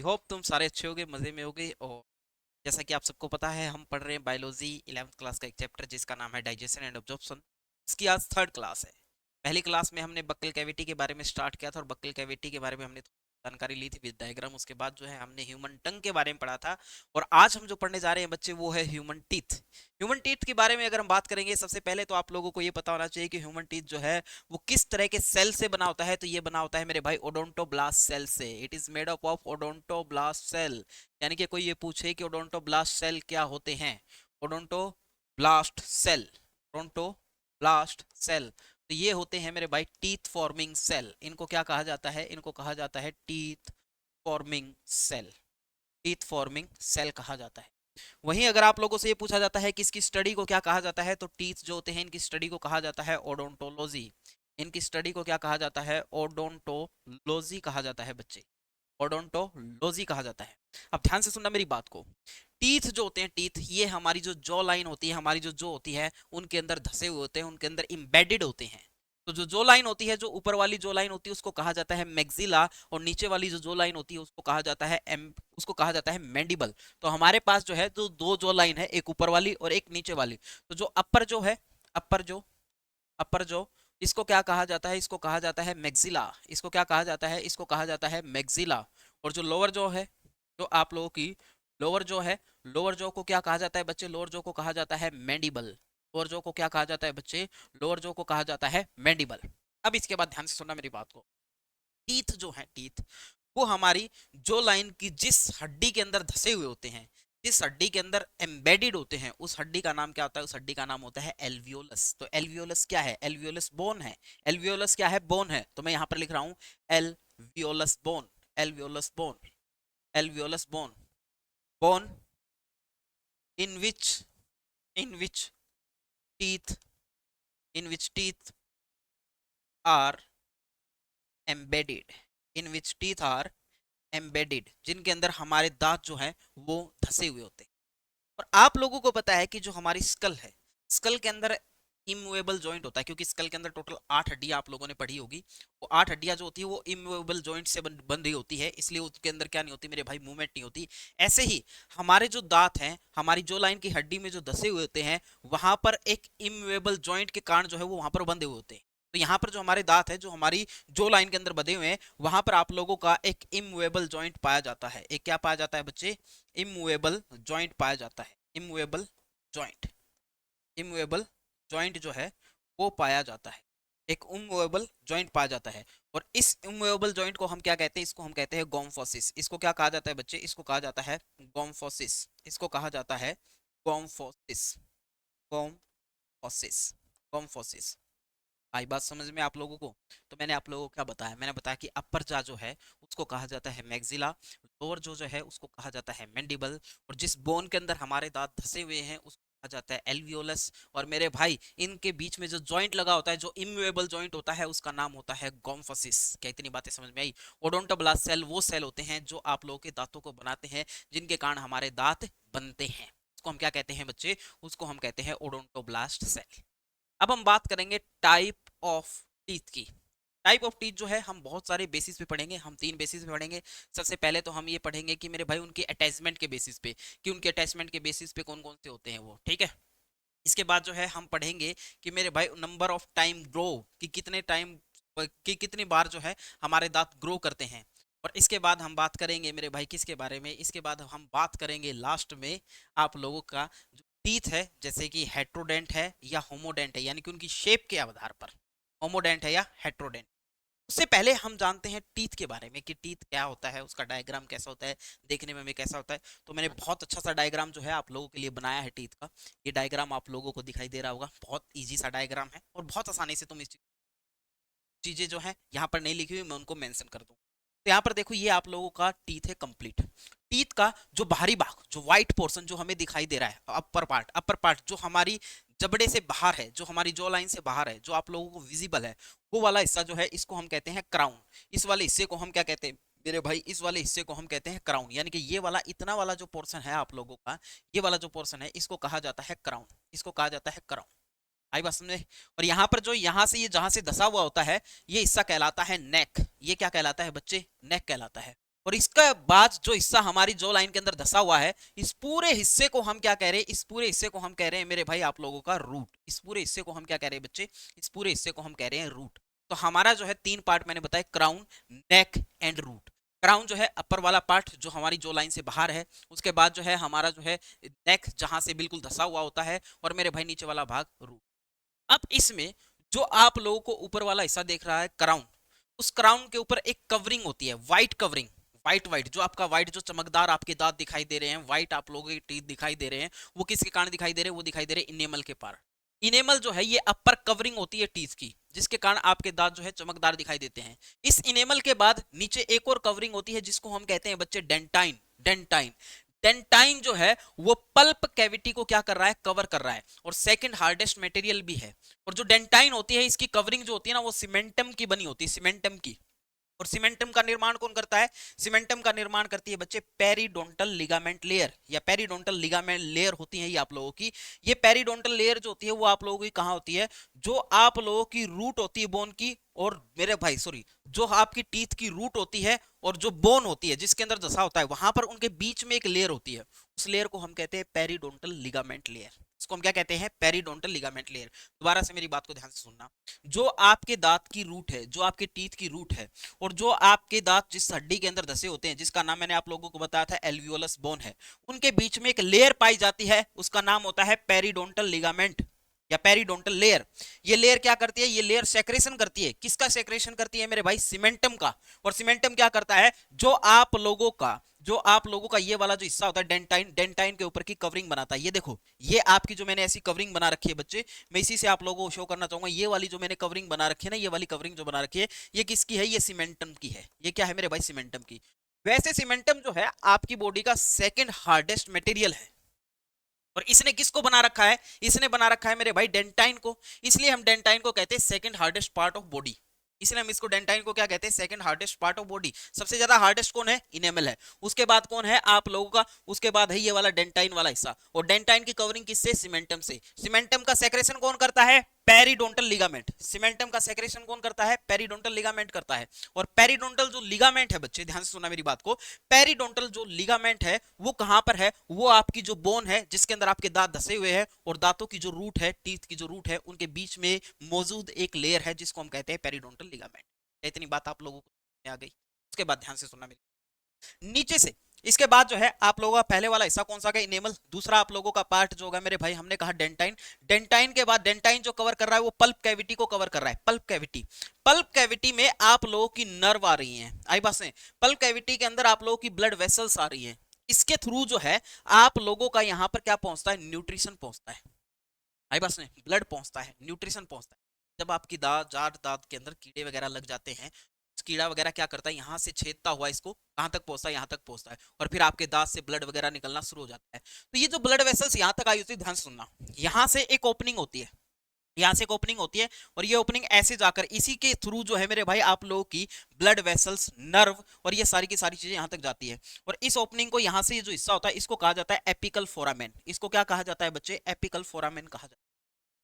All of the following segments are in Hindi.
आई होप तुम सारे अच्छे होगे, मजे में होगे। और जैसा कि आप सबको पता है, हम पढ़ रहे हैं बायोलॉजी 11th क्लास का एक चैप्टर जिसका नाम है डाइजेशन एंड अब्जॉर्प्शन। इसकी आज थर्ड क्लास है। पहली क्लास में हमने बक्कल कैविटी के बारे में स्टार्ट किया था और बक्कल कैविटी के बारे में हमने जानकारी ली थी विद डायग्राम। उसके बाद जो है हमने ह्यूमन टंग के बारे में पढ़ा था। और आज हम जो पढ़ने जा रहे हैं बच्चे, वो है ह्यूमन टीथ। ह्यूमन टीथ के बारे में अगर हम बात करेंगे, सबसे पहले तो आप लोगों को ये पता होना चाहिए कि ह्यूमन टीथ जो है वो किस तरह के सेल से बना होता है। तो ये बना होता है मेरे भाई ओडोंटोब्लास्ट सेल से। It is made up of odontoblast cell. यानी कि कोई ये पूछे कि ओडोंटोब्लास्ट सेल क्या होते हैं, ओडोंटोब्लास्ट सेल, ओडोंटोब्लास्ट सेल, तो ये होते हैं मेरे भाई टीथ फॉर्मिंग सेल। इनको क्या कहा जाता है? इनको कहा जाता है teeth forming cell. Teeth forming cell कहा जाता है। वहीं अगर आप लोगों से ये पूछा जाता है कि इसकी स्टडी को क्या कहा जाता है, तो टीथ जो होते हैं इनकी स्टडी को कहा जाता है ओडोंटोलॉजी। इनकी स्टडी को क्या कहा जाता है? ओडोंटोलॉजी कहा जाता है बच्चे। ओडोंटोलॉजी कहा जाता है। अब ध्यान से सुनना मेरी बात को। टीथ जो होते हैं, टीथ ये हमारी जो जॉ लाइन होती है, हमारी जो जो होती है उनके अंदर धसे हुए होते हैं, उनके अंदर इम्बेडेड होते हैं। तो जो जो लाइन होती है, जो ऊपर वाली जो लाइन होती है उसको कहा जाता है मैक्सिला, और नीचे वाली जो जो लाइन होती है उसको कहा जाता है उसको कहा जाता है मैंडिबल। तो हमारे पास जो है जो दो जो लाइन है, एक ऊपर वाली और एक नीचे वाली। तो जो अपर जो है, अपर जो अपर जो इसको क्या कहा जाता है? इसको कहा जाता है मैक्सिला। इसको क्या कहा जाता है? इसको कहा जाता है मैक्सिला। और जो लोअर जो है, जो आप लोगों की लोअर जो है, लोअर जो को क्या कहा जाता है बच्चे? लोअर जो को कहा जाता है मैंडिबल। लोअर जो को क्या कहा जाता है बच्चे? लोअर जो को कहा जाता है मैंडिबल। अब इसके बाद ध्यान से सुनना मेरी बात को। टीथ जो है, टीथ वो हमारी जो लाइन की जिस हड्डी के अंदर धसे हुए होते हैं, जिस हड्डी के अंदर एम्बेडेड होते हैं, उस हड्डी का नाम क्या होता है? उस हड्डी का नाम होता है एल्वियोलस। तो एल्वियोलस क्या है? एल्वियोलस बोन है। एल्वियोलस क्या है? बोन है। तो मैं यहां पर लिख रहा हूं alveolus bone. Alveolus bone, alveolus bone, bone in which in which teeth in which teeth are embedded, in which teeth are embedded, जिनके अंदर हमारे दांत जो है वो धसे हुए होते हैं। और आप लोगों को पता है कि जो हमारी स्कल है, स्कल के अंदर इमूवेबल जॉइंट होता है, क्योंकि स्कल के अंदर टोटल 8 हड्डियां आप लोगों ने पढ़ी होगी। वो 8 हड्डियां जो होती है वो इमूवेबल जॉइंट से बन रही होती है, इसलिए उसके अंदर क्या नहीं होती मेरे भाई? मूवमेंट नहीं होती। ऐसे ही हमारे जो दांत हैं, हमारी जो लाइन की हड्डी में जो धसे हुए होते हैं, वहां पर एक इमूवेबल जॉइंट के कारण जो है वो वहां पर बंधे हुए होते हैं। तो यहाँ पर जो हमारे दांत है, जो हमारी जो लाइन के अंदर बंधे हुए हैं, वहां पर आप लोगों का एक इमूवेबल जॉइंट पाया जाता है। एक क्या पाया जाता है बच्चे? इमूवेबल जॉइंट पाया जाता है। इमूवेबल जॉइंट, इमूवेबल जॉइंट जो है वो पाया जाता है। एक इमूवेबल जॉइंट पाया जाता है। और इस इमूवेबल जॉइंट को हम क्या कहते हैं? इसको हम कहते हैं गोम्फोसिस। इसको क्या कहा जाता है बच्चे? इसको कहा जाता है गोम्फोसिस। इसको कहा जाता है गोम्फोसिस। गोम्फोसिस, गोम्फोसिस। आई बात समझ में आप लोगों को? तो मैंने आप लोगों को क्या बताया? मैंने बताया कि अपर जा जो है उसको कहा जाता है मैक्सिला, लोअर जो है उसको कहा जाता है मैंडिबल, और जिस बोन के अंदर हमारे दांत धसे हुए हैं उसको कहा जाता है एल्वियोलस। और मेरे भाई, इनके बीच में जो जॉइंट लगा होता है, जो इमूवेबल जॉइंट होता है, उसका नाम होता है गोम्फोसिस। क्या इतनी बातें समझ में आई? ओडोंटोब्लास्ट सेल वो सेल होते हैं जो आप लोगों के दांतों को बनाते हैं, जिनके कारण हमारे दांत बनते हैं। उसको हम क्या कहते हैं बच्चे? उसको हम कहते हैं ओडोंटोब्लास्ट सेल। अब हम बात करेंगे टाइप ऑफ टीथ की। टाइप ऑफ टीथ जो है हम बहुत सारे बेसिस पे पढ़ेंगे। हम 3 बेसिस पे पढ़ेंगे। सबसे पहले तो हम ये पढ़ेंगे कि मेरे भाई उनके अटैचमेंट के बेसिस पे, कि उनके अटैचमेंट के बेसिस पे कौन कौन से होते हैं वो, ठीक है। इसके बाद जो है हम पढ़ेंगे कि मेरे भाई नंबर ऑफ टाइम ग्रो, कि कितने टाइम, कि कितनी बार जो है हमारे दांत ग्रो करते हैं। और इसके बाद हम बात करेंगे मेरे भाई किसके बारे में? इसके बाद हम बात करेंगे लास्ट में आप लोगों का जो टीथ है, जैसे कि हेट्रोडेंट है या होमोडेंट है, यानी कि उनकी शेप के आधार पर होमोडेंट है या हेट्रोडेंट। उससे पहले हम जानते हैं टीथ के बारे में, कि टीथ क्या होता है, उसका डायग्राम कैसा होता है, देखने में भी कैसा होता है। तो मैंने बहुत अच्छा सा डायग्राम जो है आप लोगों के लिए बनाया है टीथ का। ये डायग्राम आप लोगों को दिखाई दे रहा होगा। बहुत इजी सा डायग्राम है और बहुत आसानी से तुम इस चीजें जो है यहाँ पर नहीं लिखी हुई, मैं उनको मेंशन कर दूँ। तो यहाँ पर देखो, ये आप लोगों का टीथ है कंप्लीट। टीथ का जो बाहरी भाग, जो व्हाइट पोर्शन जो हमें दिखाई दे रहा है, अपर पार्ट जो हमारी जबड़े से बाहर है, जो हमारी जॉ लाइन से बाहर है, जो आप लोगों को विजिबल है, वो वाला हिस्सा जो है इसको हम कहते हैं क्राउन। इस वाले हिस्से को हम क्या कहते हैं मेरे भाई? इस वाले हिस्से को हम कहते हैं क्राउन। यानी कि ये वाला, इतना वाला जो पोर्शन है आप लोगों का, ये वाला जो पोर्शन है, इसको कहा जाता है क्राउन। इसको कहा जाता है क्राउन। आई बात समझे? और यहाँ पर जो यहाँ से ये जहां से धसा हुआ होता है, ये हिस्सा कहलाता है नेक। ये क्या कहलाता है बच्चे? नेक कहलाता है। और इसका बाद जो हिस्सा हमारी जॉ लाइन के अंदर धसा हुआ है, इस पूरे हिस्से को हम क्या कह रहे हैं, इस पूरे हिस्से को हम कह रहे हैं मेरे भाई आप लोगों का रूट। इस पूरे हिस्से को हम क्या कह रहे हैं बच्चे, इस पूरे हिस्से को हम कह रहे हैं रूट। तो हमारा जो है 3 पार्ट मैंने बताया, crown, neck and root. Crown जो है अपर वाला पार्ट जो हमारी जॉ लाइन से बाहर है, उसके बाद जो है हमारा जो है नेक जहां से बिल्कुल धसा हुआ होता है, और मेरे भाई नीचे वाला भाग रूट। अब इसमें जो आप लोगों को ऊपर वाला हिस्सा देख रहा है क्राउन, उस क्राउन के ऊपर एक कवरिंग होती है, व्हाइट कवरिंग, व्हाइट व्हाइट जो आपका व्हाइट जो चमकदार आपके दांत दिखाई दे रहे हैं, व्हाइट आप लोगों के टीथ दिखाई दे रहे हैं, वो किसके कारण दिखाई दे रहे हैं, वो दिखाई दे रहे हैं इनेमल के पार। इनेमल जो है ये अपर कवरिंग होती है टीथ की, जिसके कारण आपके दांत जो है चमकदार दिखाई देते हैं। इस इनेमल के बाद नीचे एक और कवरिंग होती है जिसको हम कहते हैं बच्चे डेंटाइन। डेंटाइन डेंटाइन जो है वो पल्प कैविटी को क्या कर रहा है, कवर कर रहा है, और सेकंड हार्डेस्ट मटेरियल भी है। और जो डेंटाइन होती है इसकी कवरिंग जो होती है ना, वो सीमेंटम की बनी होती है, सीमेंटम की। और सीमेंटम का निर्माण कौन करता है, सीमेंटम का निर्माण करती है बच्चे पेरिडोंटल लिगामेंट लेयर, या पेरिडोंटल लिगामेंट लेयर होती है ये आप लोगों की। ये पेरिडोंटल लेयर जो होती है वो आप लोगों की कहां होती है, जो आप लोगों की रूट होती है बोन की, और मेरे भाई सॉरी, जो आपकी टीथ की रूट होती है और जो बोन होती है जिसके अंदर दसा होता है, वहां पर उनके बीच में एक लेयर होती है, उस लेयर को हम कहते हैं पेरिडोंटल लिगामेंट लेयर। इसको हम क्या कहते हैं, पेरिडोंटल लिगामेंट लेयर। दोबारा से मेरी बात को ध्यान से सुनना, जो आपके दांत की रूट है, जो आपके टीथ की रूट है, और जो आपके दांत जिस हड्डी के अंदर धसे होते हैं, जिसका नाम मैंने आप लोगों को बताया था एल्वियोलस बोन है, उनके बीच में एक लेयर पाई जाती है, उसका नाम होता है पेरिडोंटल लिगामेंट या पेरिडोंटल लेयर। ये लेयर क्या करती है, ये लेयर सेक्रेशन करती है, किसका सेक्रेशन करती है मेरे भाई, सीमेंटम का। और सीमेंटम क्या करता है, जो आप लोगों का ये वाला जो हिस्सा होता है डेंटाइन, डेंटाइन के ऊपर की कवरिंग बनाता है। ये देखो, ये आपकी जो मैंने ऐसी कवरिंग बना रखी है बच्चे, मैं इसी से आप लोगों को शो करना चाहूंगा, ये वाली जो मैंने कवरिंग बना रखी है ना, ये वाली कवरिंग जो बना रखी है, ये किसकी है, ये सीमेंटम की है। ये क्या है मेरे भाई, सीमेंटम की। वैसे सीमेंटम जो है आपकी बॉडी का सेकंड हार्डेस्ट मटेरियल है, और इसने किसको बना रखा है, इसने बना रखा है मेरे भाई डेंटाइन को। इसलिए हम डेंटाइन को कहते हैं second hardest part of body. इसलिए हम इसको डेंटाइन को क्या कहते हैं, second hardest part of body. सबसे ज्यादा हार्डेस्ट कौन है, इनेमल है। उसके बाद कौन है आप लोगों का, उसके बाद है ये वाला डेंटाइन वाला हिस्सा। और डेंटाइन की कवरिंग किससे, सीमेंटम से। सीमेंटम का सेक्रेशन कौन करता है, पेरिडोंटल लिगामेंट। सीमेंटम का सेक्रेशन कौन करता है, पेरिडोंटल लिगामेंट करता है। और पेरिडोंटल जो लिगामेंट है बच्चे, ध्यान से सुनना मेरी बात को, पेरिडोंटल जो लिगामेंट है वो कहां पर है, वो आपकी जो बोन है जिसके अंदर आपके दांत धसे हुए हैं, और दांतों की जो रूट है, टीथ की जो रूट है, उनके बीच में मौजूद एक लेयर है जिसको हम कहते हैं पेरिडोंटल लिगामेंट। इतनी बात आप लोगों को आ गई। उसके बाद ध्यान से सुनना मेरी, नीचे से इसके बाद जो है आप लोगों का पहले वाला हिस्सा कौन सा का, इनेमल। दूसरा आप लोगों का पार्ट जो होगा मेरे भाई, हमने कहा डेंटाइन। डेंटाइन के बाद डेंटाइन जो कवर कर रहा है वो पल्प कैविटी को कवर कर रहा है, पल्प कैविटी। पल्प कैविटी में आप लोगों की नर्व आ रही हैं, आई बात से। पल्प कैविटी के अंदर आप लोगों की ब्लड वेसल्स आ रही हैं, इसके थ्रू जो है आप लोगों का यहां पर क्या पहुंचता है, न्यूट्रिशन पहुंचता है, आई बात से, ब्लड पहुंचता है, न्यूट्रिशन पहुंचता है। जब आपकी दांत के अंदर कीड़े वगैरह लग जाते हैं, कीड़ा वगैरह क्या करता है, यहाँ से छेदता हुआ इसको कहां तक पहुंचता है, यहाँ तक पहुंचता है, और फिर आपके दांत से ब्लड वगैरह निकलना शुरू हो जाता है। तो ये जो ब्लड वेसल्स यहाँ तक आई होती है, ध्यान से सुनना, यहाँ से एक ओपनिंग होती है, यहाँ से एक ओपनिंग होती है, और ये ओपनिंग ऐसे जाकर इसी के थ्रू जो है मेरे भाई आप लोगों की ब्लड वेसल्स, नर्व और ये सारी की सारी चीजें यहाँ तक जाती है। और इस ओपनिंग को यहाँ से ये जो हिस्सा होता है इसको कहा जाता है एपिकल फोरामेन। इसको क्या कहा जाता है बच्चे, एपिकल फोरामेन कहा जाता है।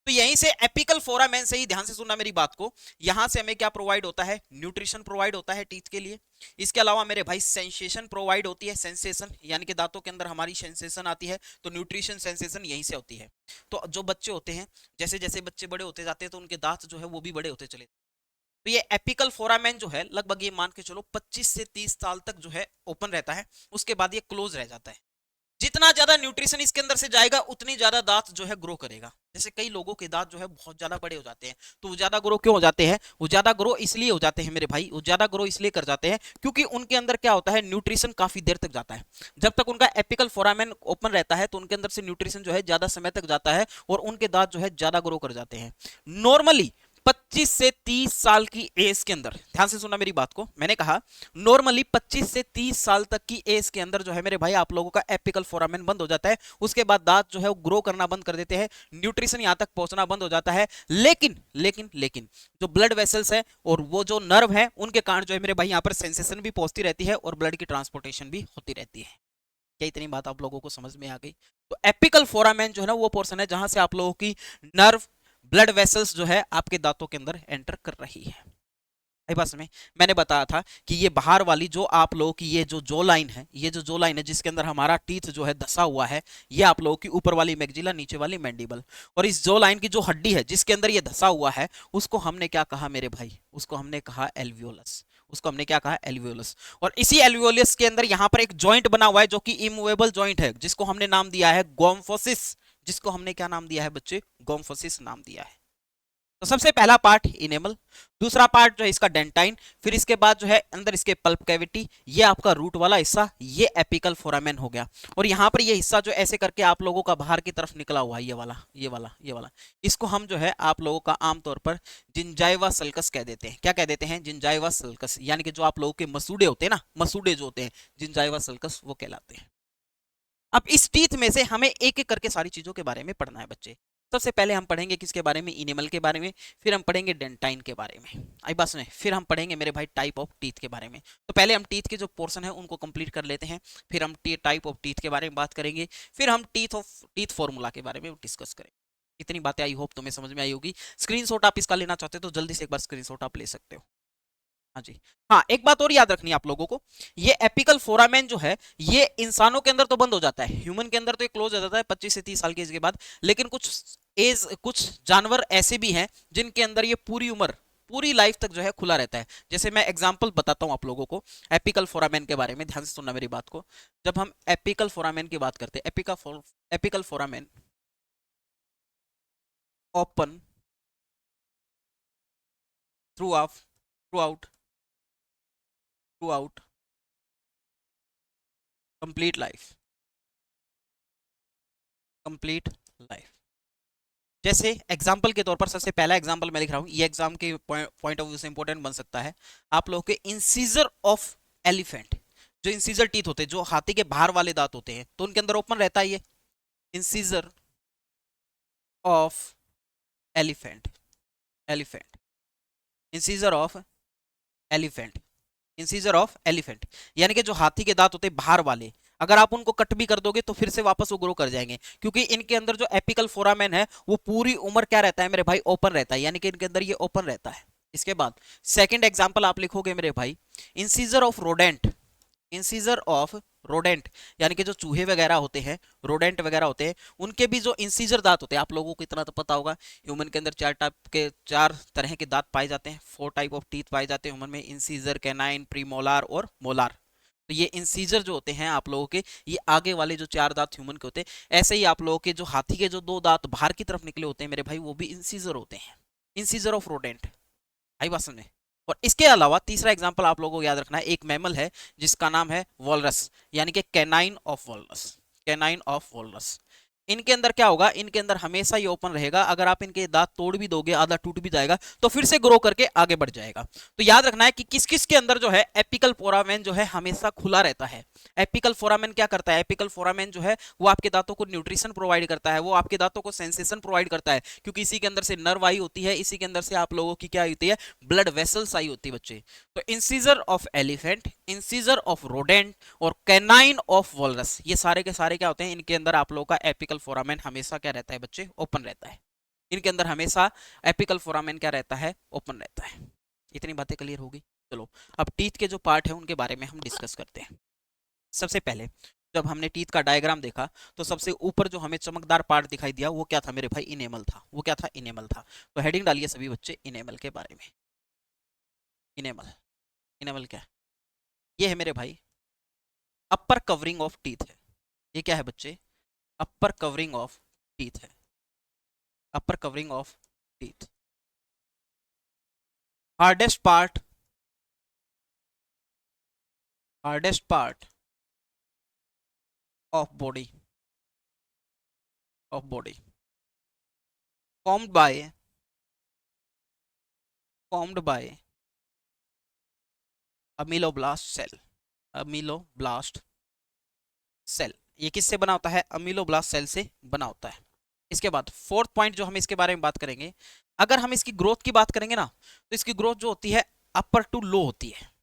तो यहीं से एपिकल फोरामेन से ही, ध्यान से सुनना मेरी बात को, यहां से हमें क्या प्रोवाइड होता है, न्यूट्रिशन प्रोवाइड होता है टीथ के लिए। इसके अलावा मेरे भाई सेंसेशन प्रोवाइड होती है, सेंसेशन यानी कि दांतों के अंदर हमारी सेंसेशन आती है, तो न्यूट्रिशन सेंसेशन यहीं से होती है। तो जो बच्चे होते हैं, जैसे जैसे बच्चे बड़े होते जाते हैं तो उनके दांत जो है वो भी बड़े होते चले। तो ये एपिकल फोरामेन जो है लगभग ये मान के चलो 25 से 30 साल तक जो है ओपन रहता है, उसके बाद ये क्लोज रह जाता है। जितना ज्यादा न्यूट्रिशन इसके अंदर से जाएगा उतनी ज्यादा दांत जो है ग्रो करेगा। जैसे कई लोगों के दांत जो है बहुत ज्यादा बड़े हो जाते हैं, तो वो ज्यादा ग्रो क्यों हो जाते हैं, वो ज्यादा ग्रो इसलिए हो जाते हैं मेरे भाई, वो ज्यादा ग्रो इसलिए कर जाते हैं क्योंकि उनके अंदर क्या होता है, न्यूट्रिशन काफी देर तक जाता है। जब तक उनका एपिकल फोरामेन ओपन रहता है तो उनके अंदर से न्यूट्रिशन जो है ज्यादा समय तक जाता है, और उनके दांत जो है ज्यादा ग्रो कर जाते हैं। नॉर्मली 25 से 30 साल की एज के अंदर, ध्यान से सुनना मेरी बात को, मैंने कहा नॉर्मली 25 से 30 साल तक की एज के अंदर जो है मेरे भाई आप लोगों का एपिकल फोरामेन बंद हो जाता है। उसके बाद दांत जो है वो ग्रो करना बंद कर देते हैं, न्यूट्रिशन यहां तक पहुंचना बंद हो जाता है। लेकिन लेकिन लेकिन जो ब्लड वेसल्स है और वो जो नर्व है उनके कारण जो है मेरे भाई यहाँ पर सेंसेशन भी पहुंचती रहती है और ब्लड की ट्रांसपोर्टेशन भी होती रहती है। क्या इतनी बात आप लोगों को समझ में आ गई? तो एपिकल फोरामेन जो है ना वो पोर्शन है जहां से आप लोगों की नर्व, ब्लड वेसल्स जो है आपके दांतों के अंदर एंटर कर रही है। आई बात में मैंने बताया था कि ये बाहर वाली जो आप लोगों की ये जो जो लाइन है, ये जो जो लाइन है जिसके अंदर हमारा टीथ जो है धसा हुआ है, ये आप लोगों की ऊपर वाली मैक्सिला, नीचे वाली मैंडिबल। और इस जो लाइन की जो हड्डी है जिसके अंदर ये धसा हुआ है, उसको हमने क्या कहा मेरे भाई, उसको हमने कहा एल्वियोलस। उसको हमने क्या कहा, एल्वियोलस। और इसी एल्वियोलस के अंदर यहाँ पर एक जॉइंट बना हुआ है जो कि इमूवेबल जॉइंट है, जिसको हमने नाम दिया है गोम्फोसिस। जिसको हमने क्या नाम दिया है बच्चे, गोम्फोसिस नाम दिया है। तो सबसे पहला पार्ट इनेमल, दूसरा पार्ट जो है इसका डेंटाइन, फिर इसके बाद जो है अंदर इसके पल्प कैविटी, ये आपका रूट वाला हिस्सा, ये एपिकल फोरामेन हो गया। और यहाँ पर ये हिस्सा जो ऐसे करके आप लोगों का बाहर की तरफ निकला हुआ है, ये वाला ये वाला ये वाला, इसको हम जो है आप लोगों का आमतौर पर जिंजाइवा सल्कस कह देते हैं। क्या कह देते हैं, जिंजाइवा सल्कस, यानी कि जो आप लोगों के मसूड़े होते हैं ना, मसूड़े जो होते हैं जिंजाइवा सल्कस, वो कहलाते हैं। अब इस टीथ में से हमें एक एक करके सारी चीजों के बारे में पढ़ना है बच्चे। सबसे पहले हम पढ़ेंगे किसके बारे में, इनेमल के बारे में, फिर हम पढ़ेंगे डेंटाइन के बारे में, आई बस में, फिर हम पढ़ेंगे मेरे भाई टाइप ऑफ टीथ के बारे में। तो पहले हम टीथ के जो पोर्शन है उनको कंप्लीट कर लेते हैं, फिर हम टाइप ऑफ टीथ के बारे में बात करेंगे, फिर हम टीथ फॉर्मूला के बारे में डिस्कस करेंगे। इतनी बातें आई होप तुम्हें समझ में आई होगी। स्क्रीनशॉट आप इसका लेना चाहते हो तो जल्दी से एक बार स्क्रीनशॉट आप ले सकते हो। हाँ जी। हाँ, एक बात और याद रखनी है आप लोगों को, ये एपिकल फोरामेन जो है ये इंसानों के अंदर तो बंद हो जाता है, ह्यूमन के अंदर तो ये क्लोज हो जाता है 25 से 30 साल की एज के बाद। लेकिन कुछ जानवर ऐसे भी हैं जिनके अंदर ये पूरी उम्र, पूरी लाइफ तक जो है खुला रहता है। जैसे मैं एग्जांपल बताता हूं आप लोगों को एपिकल फोरामेन के बारे में, ध्यान से सुनना मेरी बात को। जब हम एपिकल फोरामेन की बात करते हैं, apical foramen open through of through out complete life, complete life. जैसे एग्जाम्पल के तौर पर सबसे पहला एग्जाम्पल मैं लिख रहा हूं, ये एग्जाम के पॉइंट ऑफ व्यू से इंपॉर्टेंट बन सकता है। आप लोगों के इंसीजर ऑफ एलिफेंट, जो इंसीजर टीथ होते हैं, जो हाथी के बाहर वाले दांत होते हैं, तो उनके अंदर ओपन रहता है ये incisor of elephant, elephant, incisor of elephant, incisor of elephant, यानी कि जो हाथी के दांत होते हैं बाहर वाले, अगर आप उनको कट भी कर दोगे तो फिर से वापस वो ग्रो कर जाएंगे, क्योंकि इनके अंदर जो एपिकल फोरामेन है वो पूरी उम्र क्या रहता है मेरे भाई, ओपन रहता है, यानी कि इनके अंदर ये ओपन रहता है। इसके बाद सेकंड एग्जांपल आप लिखोगे मेरे भाई, incisor of rodent, incisor of rodent, यानी कि जो चूहे वगैरह होते हैं, रोडेंट वगैरह होते हैं, उनके भी जो इंसीजर दांत होते हैं, आप लोगों को इतना तो पता होगा, ह्यूमन के अंदर चार तरह के दांत पाए जाते हैं, 4 टाइप ऑफ टीथ पाए जाते हैं ह्यूमन में, इंसीजर, कैनाइन, प्रीमोलार और मोलार। तो ये इंसीजर जो होते हैं आप लोगों के, ये आगे वाले जो 4 दांत ह्यूमन के होते हैं, ऐसे ही आप लोगों के जो हाथी के जो 2 दांत बाहर की तरफ निकले होते हैं मेरे भाई, वो भी इंसीजर होते हैं, इंसीजर ऑफ रोडेंट। आई बात समझ में। और इसके अलावा तीसरा एग्जांपल आप लोगों को याद रखना है, एक मैमल है जिसका नाम है वॉलरस, यानी कि canine of walrus, canine of walrus. इनके अंदर क्या होगा, इनके अंदर हमेशा ये ओपन रहेगा, अगर आप इनके दांत तोड़ भी दोगे, आधा टूट भी जाएगा तो फिर से ग्रो करके आगे बढ़ जाएगा। तो याद रखना है कि किस किस के अंदर जो है एपिकल फोरामेन जो है हमेशा खुला रहता है। एपिकल फोरामेन क्या करता है, एपिकल फोरामेन जो है वो आपके दांतों को न्यूट्रिशन प्रोवाइड करता है, वो आपके दांतों को सेंसेशन प्रोवाइड करता है, क्योंकि इसी के अंदर से नर्व आई होती है, इसी के अंदर से आप लोगों की क्या होती है, ब्लड वेसल्स आई होती है बच्चे। तो incisor of elephant, incisor of rodent और कैनाइन ऑफ वॉलरस, ये सारे के सारे क्या होते हैं, इनके अंदर आप लोगों का एपिकल फोरामेन हमेशा क्या रहता है बच्चे, ओपन रहता है। इनके अंदर हमेशा एपिकल फोरामेन क्या रहता है, ओपन रहता है। इतनी बातें क्लियर होगी। चलो अब टीथ के जो पार्ट है उनके बारे में हम डिस्कस करते हैं। सबसे पहले जब हमने टीथ का डायग्राम देखा तो सबसे ऊपर जो हमें चमकदार पार्ट दिखाई दिया वो क्या था मेरे भाई, इनेमल था। वो क्या था, इनेमल था। तो हेडिंग डालिए सभी बच्चे इनेमल के बारे में। इनेमल, इनेमल क्या है, ये है मेरे भाई अपर कवरिंग ऑफ टीथ है। ये क्या है बच्चे, अपर कवरिंग ऑफ टीथ है, upper covering of teeth. Hardest part, hardest part of body, of body, formed by, formed by ameloblast cell, ameloblast cell. ये किससे बना होता है, अमीलोब्लास्ट सेल से बना होता है। इसके बाद फोर्थ पॉइंट जो हम इसके बारे में बात करेंगे, अगर हम इसकी ग्रोथ की बात करेंगे ना, तो इसकी ग्रोथ जो होती है अपर टू लो होती है।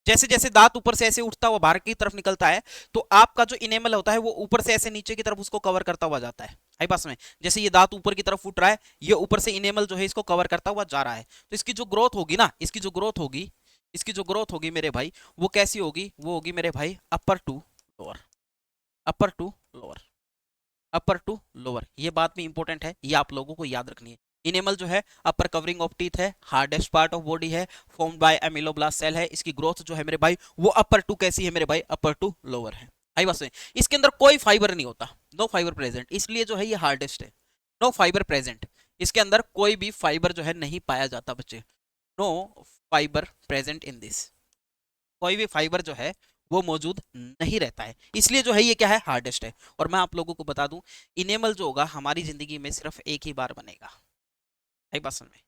जैसे जैसे दांत ऊपर से ऐसे उठता हुआ बाहर की तरफ निकलता है, तो आपका जो इनेमल होता है वो ऊपर से ऐसे नीचे की तरफ उसको कवर करता हुआ जाता है। आई पास में, जैसे ये दांत ऊपर की तरफ उठ रहा है, ये ऊपर से इनेमल जो है इसको कवर करता हुआ जा रहा है। तो इसकी जो ग्रोथ होगी ना, इसकी जो ग्रोथ होगी इसकी जो ग्रोथ होगी मेरे भाई वो कैसी होगी, वो होगी मेरे भाई upper two lower, upper two lower, upper two lower. ये बात भी इंपॉर्टेंट है, ये आप लोगों को याद रखनी है। इनेमल जो है अपर कवरिंग ऑफ टीथ है, हार्डेस्ट पार्ट ऑफ बॉडी है, फॉर्म्ड बाय एमिलोब्लास्ट सेल है। इसकी ग्रोथ जो है मेरे भाई वो अपर टू कैसी है मेरे भाई, अपर टू लोअर है। आई बात में, इसके अंदर कोई फाइबर नहीं होता, नो फाइबर प्रेजेंट, इसलिए जो है ये हार्डेस्ट है। नो फाइबर प्रेजेंट, इसके अंदर कोई भी फाइबर जो है नहीं पाया जाता बच्चे, no fibre present in this, कोई भी फाइबर जो है वो मौजूद नहीं रहता है, इसलिए जो है ये क्या है, हार्डेस्ट है। और मैं आप लोगों को बता दूं, इनेमल जो होगा हमारी जिंदगी में सिर्फ एक ही बार बनेगा। आई बात समझ में,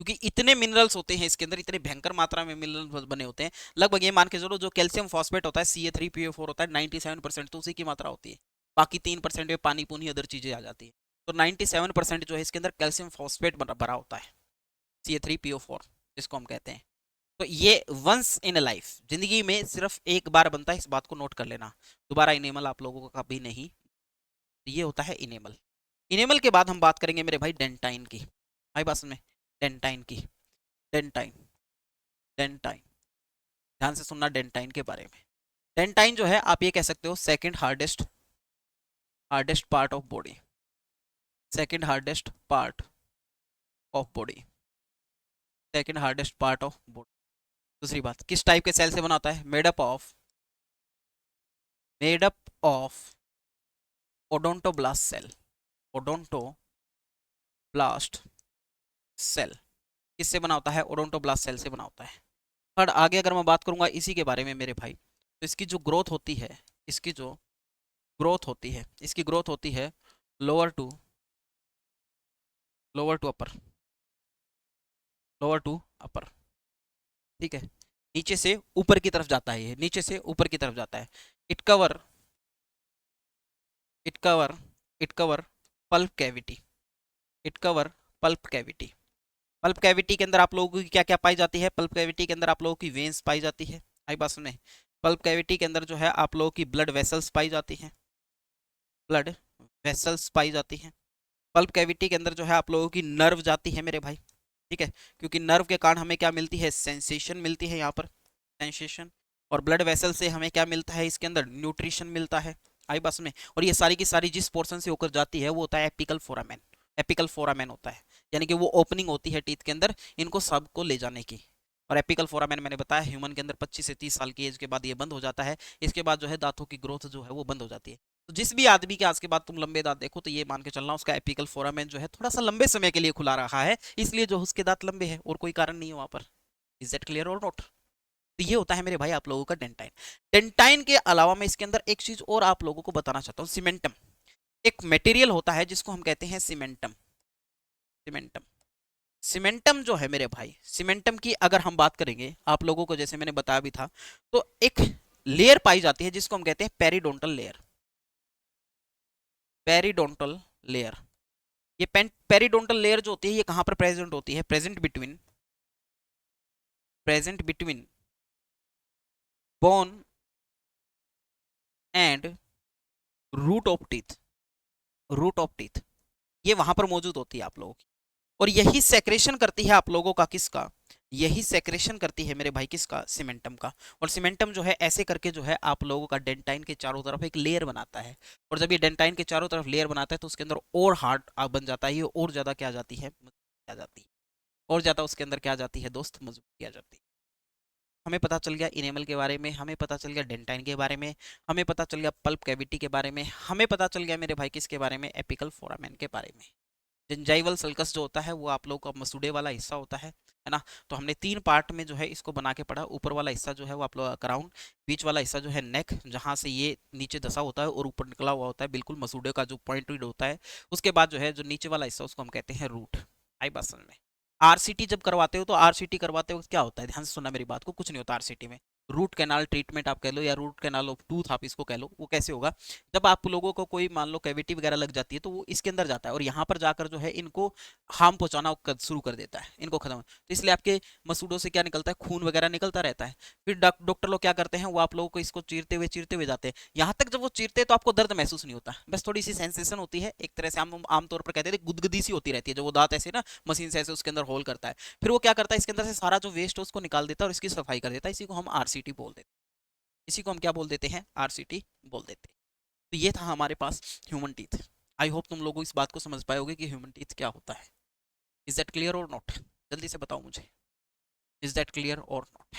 क्योंकि इतने मिनरल्स होते हैं इसके अंदर, इतने भयंकर मात्रा में मिनरल्स बने होते हैं। लगभग ये मान के चलो जो कैल्शियम फॉस्फेट होता है CA3PO4 होता है 97% तो उसी की मात्रा होती है, बाकी 3% में पानी पूनी अदर चीजें आ जाती है। तो 97% जो है इसके अंदर कैल्शियम फॉस्फेट भरा होता है, CA3PO4 जिसको हम कहते हैं। तो ये वंस इन लाइफ, जिंदगी में सिर्फ एक बार बनता है, इस बात को नोट कर लेना, दोबारा इनेमल आप लोगों का कभी नहीं। ये होता है इनेमल। इनेमल के बाद हम बात करेंगे मेरे भाई डेंटाइन की। भाई बात में, डेंटाइन की, डेंटाइन, डेंटाइन, ध्यान से सुनना डेंटाइन के बारे में। डेंटाइन जो है आप ये कह सकते हो second hardest, hardest part of body, second hardest part of body, second hardest part of body. दूसरी बात, किस टाइप के सेल से बना होता है, made up of, made up of odontoblast cell, odontoblast cell किससे बना होता है, ओडोंटोब्लास्ट सेल से बना होता है। थर्ड आगे अगर मैं बात करूंगा इसी के बारे में मेरे भाई, तो इसकी जो ग्रोथ होती है, इसकी जो ग्रोथ होती है, इसकी ग्रोथ होती है lower to, lower to upper, lower to upper, ठीक है, नीचे से ऊपर की तरफ जाता है, ये नीचे से ऊपर की तरफ जाता है। It cover, it cover, it cover pulp cavity, it cover pulp cavity. Pulp cavity के अंदर आप लोगों की क्या क्या पाई जाती है, पल्प कैविटी के अंदर आप लोगों की वेन्स पाई जाती है। आई बात सुने, पल्प कैविटी के अंदर जो है आप लोगों की ब्लड वेसल्स पाई जाती हैं, ब्लड वेसल्स पाई जाती हैं। पल्प कैविटी के अंदर जो है आप लोगों की नर्व जाती है मेरे भाई, ठीक है, क्योंकि नर्व के कारण हमें क्या मिलती है, सेंसेशन मिलती है यहाँ पर, सेंसेशन। और ब्लड वेसल से हमें क्या मिलता है, इसके अंदर न्यूट्रिशन मिलता है। आई बस में, और ये सारी की सारी जिस पोर्शन से होकर जाती है वो होता है एपिकल फोरामेन, एपिकल फोरामेन होता है, यानी कि वो ओपनिंग होती है टीथ के अंदर इनको सबको ले जाने की। और एपिकल फोरामेन मैंने बताया ह्यूमन के अंदर 25 से 30 साल की एज के बाद ये बंद हो जाता है, इसके बाद जो है दांतों की ग्रोथ जो है वो बंद हो जाती है। तो जिस भी आदमी के आज के बाद तुम लंबे दांत देखो तो ये मान के चलना उसका एपिकल फोरामेन जो है थोड़ा सा लंबे समय के लिए खुला रहा है, इसलिए जो उसके दांत लंबे हैं, और कोई कारण नहीं है वहां पर। इज दैट क्लियर और नॉट। तो ये होता है मेरे भाई आप लोगों का डेंटाइन। डेंटाइन के अलावा मैं इसके अंदर एक चीज और आप लोगों को बताना चाहता हूँ, सीमेंटम। एक मटेरियल होता है जिसको हम कहते हैं सीमेंटम, सीमेंटम। सीमेंटम जो है मेरे भाई, सीमेंटम की अगर हम बात करेंगे आप लोगों को, जैसे मैंने बताया भी था, तो एक लेयर पाई जाती है जिसको हम कहते हैं पेरिडोंटल लेयर, पेरिडोंटल लेयर। ये पेरिडोंटल लेयर जो होती है ये कहां पर प्रेजेंट होती है, present between, present between bone and root of teeth, root of teeth, ये वहां पर मौजूद होती है आप लोगों की। और यही सेक्रेशन करती है आप लोगों का किसका, यही सेक्रेशन करती है मेरे भाई किसका, सीमेंटम का। और सीमेंटम जो है ऐसे करके जो है आप लोगों का डेंटाइन के चारों तरफ एक लेयर बनाता है। और जब ये डेंटाइन के चारों तरफ लेयर बनाता है तो उसके अंदर और हार्ड बन जाता है ये, और ज्यादा क्या आ जाती है, मजबूती आ जाती है, और ज्यादा उसके अंदर क्या आ जाती है दोस्त, मजबूती आ जाती है। हमें पता चल गया इनेमल के बारे में, हमें पता चल गया डेंटाइन के बारे में, हमें पता चल गया पल्प कैविटी के बारे में, हमें पता चल गया मेरे भाई किसके बारे में, एपिकल फोरामेन के बारे में। जिंजाइवल सल्कस जो होता है वो आप लोगों का मसूड़े वाला हिस्सा होता है ना। तो हमने 3 पार्ट में जो है इसको बना के पढ़ा। ऊपर वाला हिस्सा जो है वो आप लोगों का क्राउन, बीच वाला हिस्सा जो है नेक, जहाँ से ये नीचे दसा होता है और ऊपर निकला हुआ होता है बिल्कुल मसूड़े का जो पॉइंटेड होता है। उसके बाद जो है जो नीचे वाला हिस्सा उसको हम कहते हैं रूट। आई बात समझ में। आरसीटी जब करवाते हो तो आरसीटी करवाते हो क्या होता है, ध्यान से सुनना मेरी बात को, कुछ नहीं होता आरसीटी में। रूट कैनाल ट्रीटमेंट आप कह लो या रूट कैनाल ऑफ टूथ आप इसको कह लो, वो कैसे होगा, जब आप लोगों को कोई मान लो कैविटी वगैरह लग जाती है तो वो इसके अंदर जाता है और यहाँ पर जाकर जो है इनको हार्म पहुंचाना शुरू कर देता है, इनको खत्म। तो इसलिए आपके मसूड़ों से क्या निकलता है, खून वगैरह निकलता रहता है। फिर डॉक्टर लोग क्या करते हैं, वो आप लोगों को इसको चीरते हुए जाते हैं। यहाँ तक जब वो चीरते हैं तो आपको दर्द महसूस नहीं होता, बस थोड़ी सी सेंसेशन होती है, एक तरह से हम आमतौर पर कहते हैं गुदगुदी सी होती रहती है, जो वो दांत ऐसे ना मशीन से ऐसे उसके अंदर होल करता है। फिर वो क्या करता है, इसके अंदर से सारा जो वेस्ट है उसको निकाल देता है और इसकी सफाई कर देता है। इसी को हम आरसीटी बोल देते हैं, इसी को हम क्या बोल देते हैं, आरसीटी बोल देते हैं। तो ये था हमारे पास ह्यूमन टीथ। आई होप तुम लोगों इस बात को समझ पाओगे कि ह्यूमन टीथ क्या होता है। इज दैट क्लियर और नॉट, जल्दी से बताओ मुझे, इज दैट क्लियर और नॉट।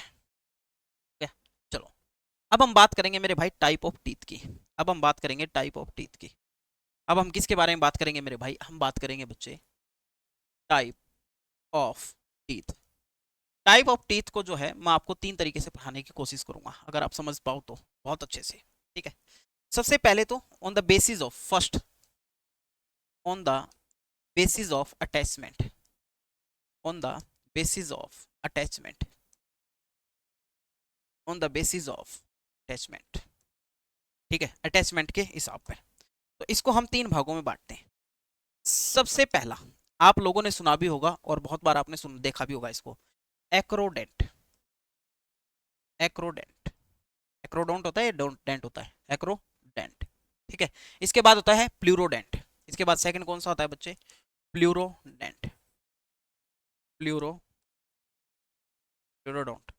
क्या, चलो अब हम बात करेंगे मेरे भाई टाइप ऑफ टीथ की। अब हम बात करेंगे टाइप ऑफ टीथ की। अब हम किसके बारे में बात करेंगे मेरे भाई, हम बात करेंगे बच्चे type of teeth. Type of teeth को जो है मैं आपको 3 तरीके से पढ़ाने की कोशिश करूंगा, अगर आप समझ पाओ तो बहुत अच्छे से, ठीक है। सबसे पहले तो on the basis of first, on the basis of attachment, on the basis of attachment, on the basis of attachment, ठीक है, अटैचमेंट के हिसाब पर। तो इसको हम 3 भागों में बांटते हैं। सबसे पहला, आप लोगों ने सुना भी होगा और बहुत बार आपने देखा भी होगा इसको, एक्रोडेंट। एक्रोडेंट, एक्रोडोंट होता है, डेंट होता है, एक्रोडेंट, ठीक है। इसके बाद होता है प्लूरोडेंट। इसके बाद सेकंड कौन सा होता है बच्चे, प्लूरोडेंट, प्लूरो प्लूरोडोंट।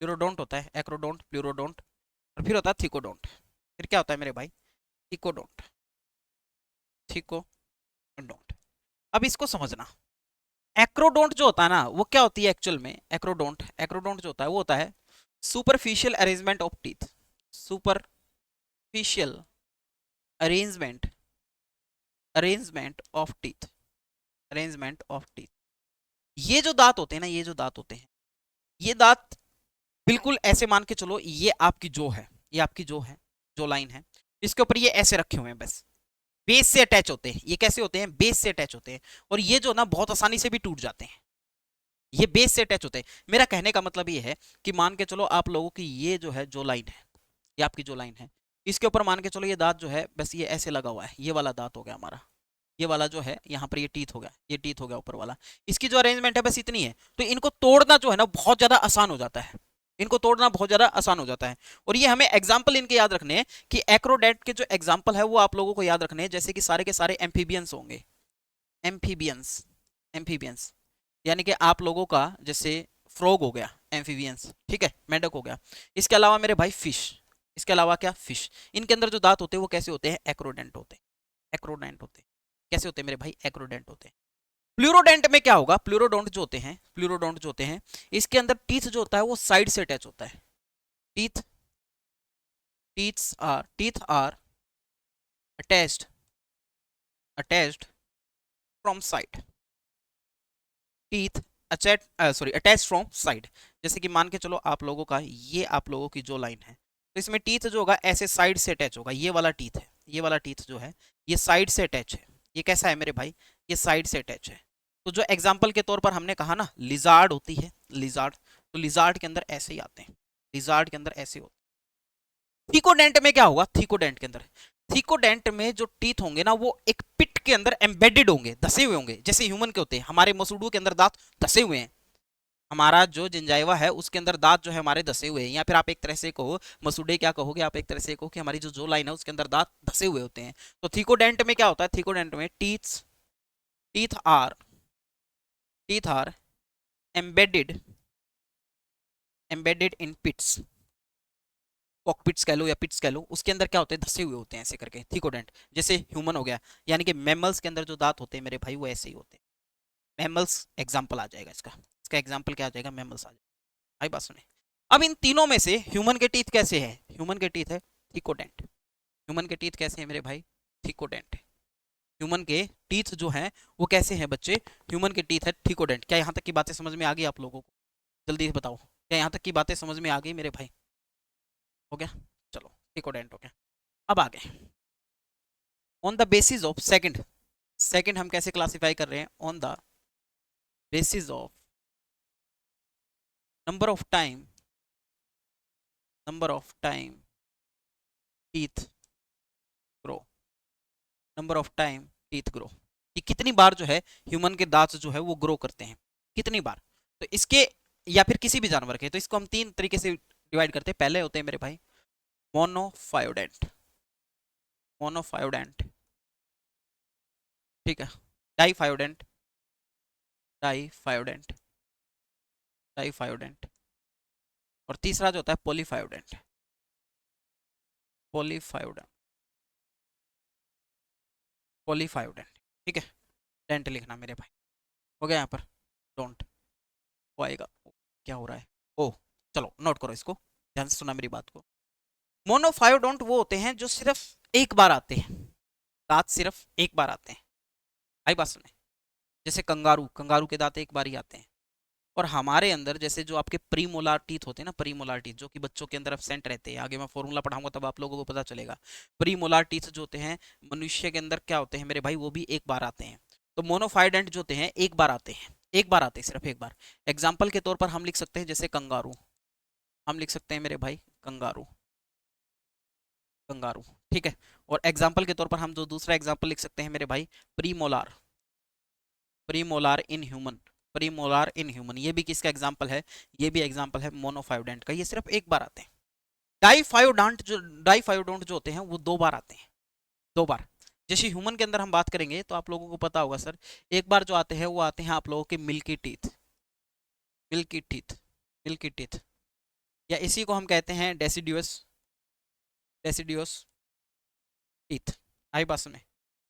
प्लूरोडोंट होता है, एक्रोडोंट, प्लूरोडोंट, और फिर होता है थिकोडोंट। फिर क्या होता है मेरे भाई, थिकोडोंट, थिकोडोंट। अब इसको समझना, एक्रोडोंट जो होता है ना वो क्या होती है एक्चुअल में, एक्रोडोंट, एक्रोडोंट जो होता है वो होता है superficial arrangement of teeth, superficial arrangement, arrangement of teeth, arrangement of teeth. ये जो दांत होते हैं ना, ये जो दांत होते हैं, ये दांत बिल्कुल ऐसे मान के चलो, ये आपकी जो है, ये आपकी जो है, जो लाइन है, इसके ऊपर ये ऐसे रखे हुए हैं, बस बेस से अटैच होते हैं। ये कैसे होते हैं, बेस से अटैच होते हैं, और ये जो ना बहुत आसानी से भी टूट जाते हैं, ये बेस से अटैच होते हैं। मेरा कहने का मतलब ये है कि मान के चलो आप लोगों की ये जो है जो लाइन है, ये आपकी जो लाइन है, इसके ऊपर मान के चलो ये दांत जो है बस ये ऐसे लगा हुआ है, ये वाला दांत हो गया हमारा, ये वाला जो है यहाँ पर ये टीथ हो गया, ये टीथ हो गया ऊपर वाला। इसकी जो अरेंजमेंट है बस इतनी है, तो इनको तोड़ना जो है ना बहुत ज्यादा आसान हो जाता है, इनको तोड़ना बहुत ज्यादा आसान हो जाता है। और ये हमें एग्जाम्पल इनके याद रखने हैं कि एक्रोडेट के जो एग्जाम्पल है वो आप लोगों को याद रखने हैं, जैसे कि सारे के सारे एम्फीबियंस होंगे, एम्फीबियंस, एम्फीबियंस, यानी कि आप लोगों का जैसे फ्रॉग हो गया एम्फीबियंस, ठीक है, मेंढक हो गया। इसके अलावा मेरे भाई फिश, इसके अलावा क्या, फिश, इनके अंदर जो दांत होते हैं वो कैसे होते हैं, एक्रोडेंट होते हैं, एक्रोडेंट होते हैं। कैसे होते हैं मेरे भाई, एक्रोडेंट होते हैं। प्लूरोडेंट में क्या होगा, प्लूरोडोंट जो होते हैं, प्लूरोडोंट जो होते हैं, इसके अंदर टीथ जो होता है वो साइड से अटैच होता है। Teeth, teeth are attached, attached from side, teeth attach from side. जैसे कि मान के चलो आप लोगों का ये, आप लोगों की जो लाइन है, तो इसमें टीथ जो होगा ऐसे साइड से अटैच होगा, ये वाला टीथ है, ये वाला टीथ जो है ये साइड से अटैच है। ये कैसा है मेरे भाई, ये साइड से अटैच है। तो जो एग्जाम्पल के तौर पर हमने कहा ना लिजार्ड होती है, लिजार्ड, तो लिजार्ड के अंदर ऐसे ही आते हैं, लिजार्ड के अंदर ऐसे होते हैं। थीकोडेंट में क्या होगा, थीकोडेंट के अंदर, थीकोडेंट में जो टीथ होंगे ना वो एक पिट के अंदर एम्बेडेड होंगे, धसे हुए होंगे, जैसे ह्यूमन के होते हैं, हमारे मसूड़ों के अंदर दांत धसे हुए हैं, हमारा जो जिंजाइवा है उसके अंदर दांत जो है हमारे धसे हुए हैं, या फिर आप एक तरह से कहो मसूड़े क्या कहोगे, आप एक तरह से कहो कि हमारी जो लाइन है उसके अंदर दांत धसे हुए होते हैं। तो थीकोडेंट में क्या होता है, थीकोडेंट में teeth, teeth are, teeth are embedded, embedded in pits, cockpits कह लो या पिट्स कह लो, उसके अंदर क्या होते हैं, धसे हुए होते हैं ऐसे करके, थीकोडेंट, जैसे ह्यूमन हो गया। यानी कि मैमल्स के अंदर जो दांत होते हैं मेरे भाई वो ऐसे ही होते हैं। मैमल्स एग्जाम्पल आ जाएगा इसका, इसका एग्जाम्पल क्या आ जाएगा, मैमल्स आ जाएगा। भाई बात सुने, अब इन तीनों में से ह्यूमन के टीथ कैसे हैं, ह्यूमन के टीथ है थीकोडेंट, ह्यूमन के टीथ कैसे हैं मेरे भाई, थीकोडेंट। ह्यूमन के टीथ जो हैं वो कैसे हैं बच्चे, ह्यूमन के टीथ है थीकोडेंट। क्या यहाँ तक की बातें समझ में आ गई आप लोगों को, जल्दी से बताओ, क्या यहाँ तक की बातें समझ में आ गई मेरे भाई, हो गया, चलो थीकोडेंट हो गया। अब आगे, on the basis of second, second हम कैसे क्लासिफाई कर रहे हैं, on the basis of number of time number of time teeth grow, number of time teeth grow, कि कितनी बार जो है ह्यूमन के दांत जो है वो ग्रो करते हैं, कितनी बार। तो इसके, या फिर किसी भी जानवर के, तो इसको हम तीन तरीके से डिवाइड करते हैं। पहले होते हैं मेरे भाई मोनोफायोडेंट, मोनोफायोडेंट, ठीक है, डाइफायोडेंट, डाइफायोडेंट, डाइफायोडेंट, और तीसरा जो होता है पॉलीफायोडेंट, पॉलीफायोडेंट, पॉलीफायोडेंट, ठीक है। डेंट लिखना मेरे भाई, हो गया यहाँ पर, डोंट वो आएगा, क्या हो रहा है, ओ, चलो नोट करो इसको, ध्यान से सुना मेरी बात को। मोनोफायोडोंट वो होते हैं जो सिर्फ एक बार आते हैं, दांत सिर्फ एक बार आते हैं, आई बात सुने, जैसे कंगारू, कंगारू के दांत एक बार ही आते हैं। और हमारे अंदर जैसे जो आपके प्रीमोलार टीथ होते हैं ना, प्रीमोलार टीथ जो कि बच्चों के अंदर एब्सेंट रहते हैं, आगे मैं फॉर्मूला पढ़ाऊंगा तब आप लोगों को पता चलेगा। प्रीमोलार टीथ जो होते हैं मनुष्य के अंदर क्या होते हैं मेरे भाई, वो भी एक बार आते हैं। तो मोनोफाइडेंट जो होते हैं एक बार आते हैं, एक बार आते हैं, सिर्फ एक बार। एग्जाम्पल के तौर पर हम लिख सकते हैं जैसे कंगारू, हम लिख सकते हैं मेरे भाई कंगारू, कंगारू, ठीक है। और एग्जाम्पल के तौर पर हम जो दूसरा एग्जाम्पल लिख सकते हैं मेरे भाई, premolar, premolar in human, premolar in human, ये भी किसका एग्जाम्पल है, ये भी एग्जाम्पल है मोनोफायोडेंट का, ये सिर्फ एक बार आते हैं। डाइफायोडोंट जो होते हैं वो दो बार आते हैं, दो बार। जैसे ह्यूमन के अंदर हम बात करेंगे तो आप लोगों को पता होगा सर, एक बार जो आते हैं वो आते हैं आप लोगों के milky teeth, milky teeth, milky teeth, या इसी को हम कहते हैं डेसिडियस, डेसिडियस टीथ, आई बात सुने,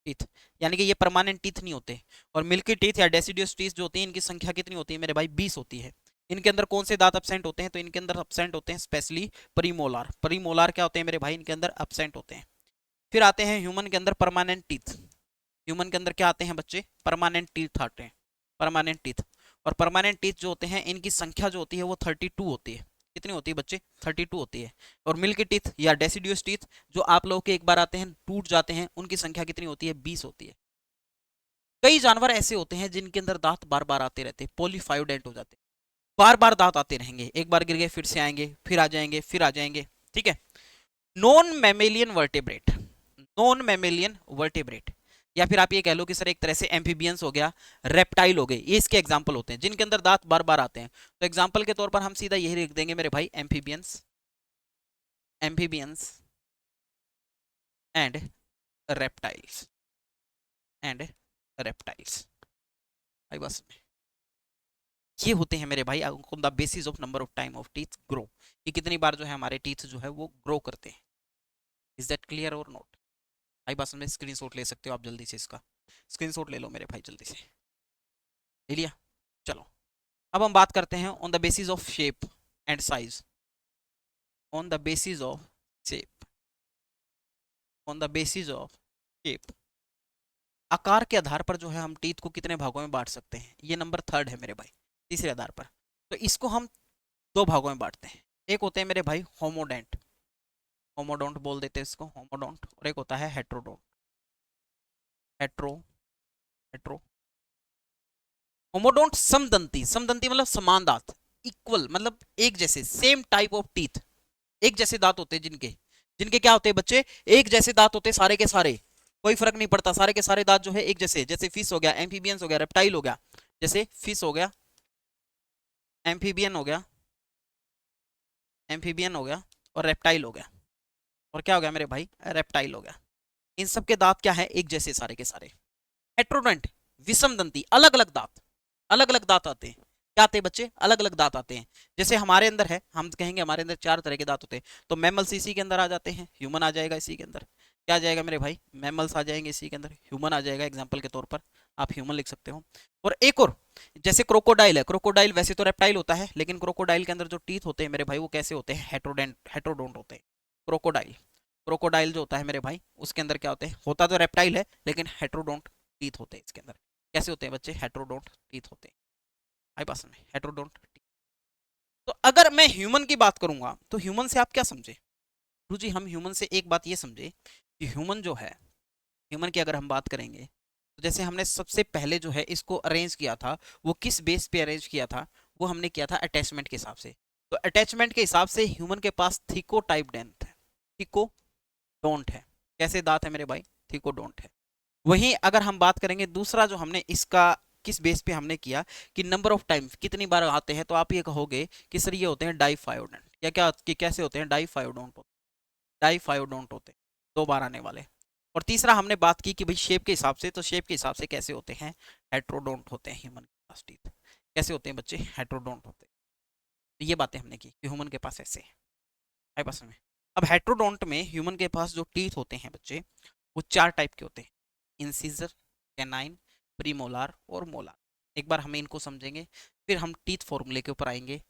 टीथ, यानी कि ये परमानेंट टीथ नहीं होते। और मिल्की टीथ या डेसिडियस टीथ जो होती हैं इनकी संख्या कितनी होती है मेरे भाई, 20 होती है। इनके अंदर कौन से दांत एब्सेंट होते हैं, तो इनके अंदर एब्सेंट होते हैं स्पेशली प्रीमोलार, प्रीमोलार क्या होते हैं मेरे भाई, इनके अंदर एब्सेंट होते हैं। फिर आते हैं ह्यूमन के अंदर परमानेंट टीथ, ह्यूमन के अंदर क्या आते हैं बच्चे, परमानेंट टीथ आते हैं, परमानेंट टीथ। और परमानेंट टीथ जो होते हैं इनकी संख्या जो होती है वो 32 होती है, कितनी होती है बच्चे, 32 होती है। और मिल्की टीथ या डेसिडियस टीथ जो आप लोगों के एक बार आते हैं टूट जाते हैं, उनकी संख्या कितनी होती है, 20 होती है। कई जानवर ऐसे होते हैं जिनके अंदर दांत बार बार आते रहते हैं, पॉलीफायोडेंट हो जाते हैं, बार बार दांत आते रहेंगे, एक बार गिर गए फिर से आएंगे, फिर आ जाएंगे, फिर आ जाएंगे, ठीक है। Non mammalian vertebrate, non mammalian vertebrate, या फिर आप ये कह लो कि सर एक तरह से एम्फीबियंस हो गया, रेप्टाइल हो गए, ये इसके एग्जाम्पल होते हैं जिनके अंदर दांत बार बार आते हैं। तो एग्जाम्पल के तौर पर हम सीधा यही लिख देंगे मेरे भाई, amphibians, amphibians and reptiles, and reptiles, भाई बस ये होते हैं मेरे भाई on the basis of number of time of teeth grow, कि कितनी बार जो है हमारे टीथ जो है वो ग्रो करते हैं। इज दैट क्लियर और नॉट, भाई बस में स्क्रीनशॉट ले सकते हो आप जल्दी से, इसका स्क्रीनशॉट ले लो मेरे भाई जल्दी से, ले लिया। चलो अब हम बात करते हैं on the basis of shape and size, on the basis of shape, on the basis of shape, आकार के आधार पर जो है हम टीथ को कितने भागों में बांट सकते हैं, ये नंबर थर्ड है मेरे भाई, तीसरे आधार पर। तो इसको हम दो भागों में बांटते हैं, एक होते हैं मेरे भाई होमोडेंट, होमोडोंट बोल देते हैं इसको, होमोडोंट, और एक होता है हेट्रोडोंट, हेट्रो, हेट्रो। होमोडोंट समदंती, समदंती मतलब समान दांत, इक्वल मतलब एक जैसे, सेम टाइप ऑफ टीथ, एक जैसे दांत होते हैं जिनके, जिनके क्या होते हैं बच्चे, एक जैसे दांत होते हैं सारे के सारे, कोई फर्क नहीं पड़ता, सारे के सारे दांत जो है एक जैसे, जैसे फिश हो गया, एम्फीबियंस हो गया, रेप्टाइल हो गया, जैसे फिश हो गया, एम्फीबियन हो गया, एम्फीबियन हो गया, और रेप्टाइल हो गया, और क्या हो गया मेरे भाई, रेप्टाइल हो गया। इन सब के दांत क्या है, एक जैसे सारे के सारे। हेट्रोडोंट विषम दंती, अलग अलग दांत, अलग अलग दांत आते हैं, क्या आते हैं बच्चे, अलग अलग दांत आते हैं। जैसे हमारे अंदर है, हम कहेंगे हमारे अंदर 4 तरह के दांत होते हैं, तो मैमल्स इसी के अंदर आ जाते हैं, ह्यूमन आ जाएगा इसी के अंदर, क्या आ जाएगा मेरे भाई, मैमल्स आ जाएंगे इसी के अंदर, ह्यूमन आ जाएगा, एग्जाम्पल के तौर पर आप ह्यूमन लिख सकते हो। और एक और, जैसे क्रोकोडाइल है, क्रोकोडाइल वैसे तो रेप्टाइल होता है, लेकिन क्रोकोडाइल के अंदर जो टीथ होते हैं मेरे भाई वो कैसे होते हैं, हेट्रोडेंट, हेट्रोडोंट होते हैं। क्रोकोडाइल, क्रोकोडाइल जो होता है मेरे भाई उसके अंदर क्या होते हैं, होता तो रेप्टाइल है लेकिन हेट्रोडोंट टीथ होते हैं इसके अंदर, कैसे होते हैं बच्चे, हेट्रोडोंट टीथ होते हैं, आई पास में हेट्रोडोंट। तो अगर मैं ह्यूमन की बात करूंगा तो ह्यूमन से आप क्या समझे, गुरु जी हम ह्यूमन से एक बात ये समझे कि ह्यूमन जो है, ह्यूमन की अगर हम बात करेंगे तो जैसे हमने सबसे पहले जो है इसको अरेंज किया था, वो किस बेस पे अरेंज किया था, वो हमने किया था अटैचमेंट के हिसाब से। तो अटैचमेंट के हिसाब से ह्यूमन के पास थिकोटाइडेंट है, थिकोडोंट है। कैसे दांत है मेरे भाई? थिकोडोंट है। वहीं अगर हम बात करेंगे दूसरा जो हमने इसका किस बेस पे हमने किया कि नंबर ऑफ टाइम कितनी बार आते हैं, तो आप ये कहोगे कि सर ये होते हैं डाइफायोडेंट, या क्या कि कैसे होते हैं? डाइफायोडोंट होते, डाइफायोडोंट होते, दो बार आने वाले। और तीसरा हमने बात की कि भाई शेप के हिसाब से, तो शेप के हिसाब से कैसे होते हैं? हेट्रोडोंट होते हैं ह्यूमन के पास टीथ। कैसे होते हैं बच्चे? हेट्रोडोंट होते हैं। तो ये बातें हमने की कि ह्यूमन के पास ऐसे है। आई पास में। अब हेट्रोडोंट में ह्यूमन के पास जो टीथ होते हैं बच्चे, वो चार टाइप के होते हैं: इंसीजर, कैनाइन, प्रीमोलार और मोलार। एक बार हम इनको समझेंगे, फिर हम टीथ फॉर्मूले के ऊपर आएंगे,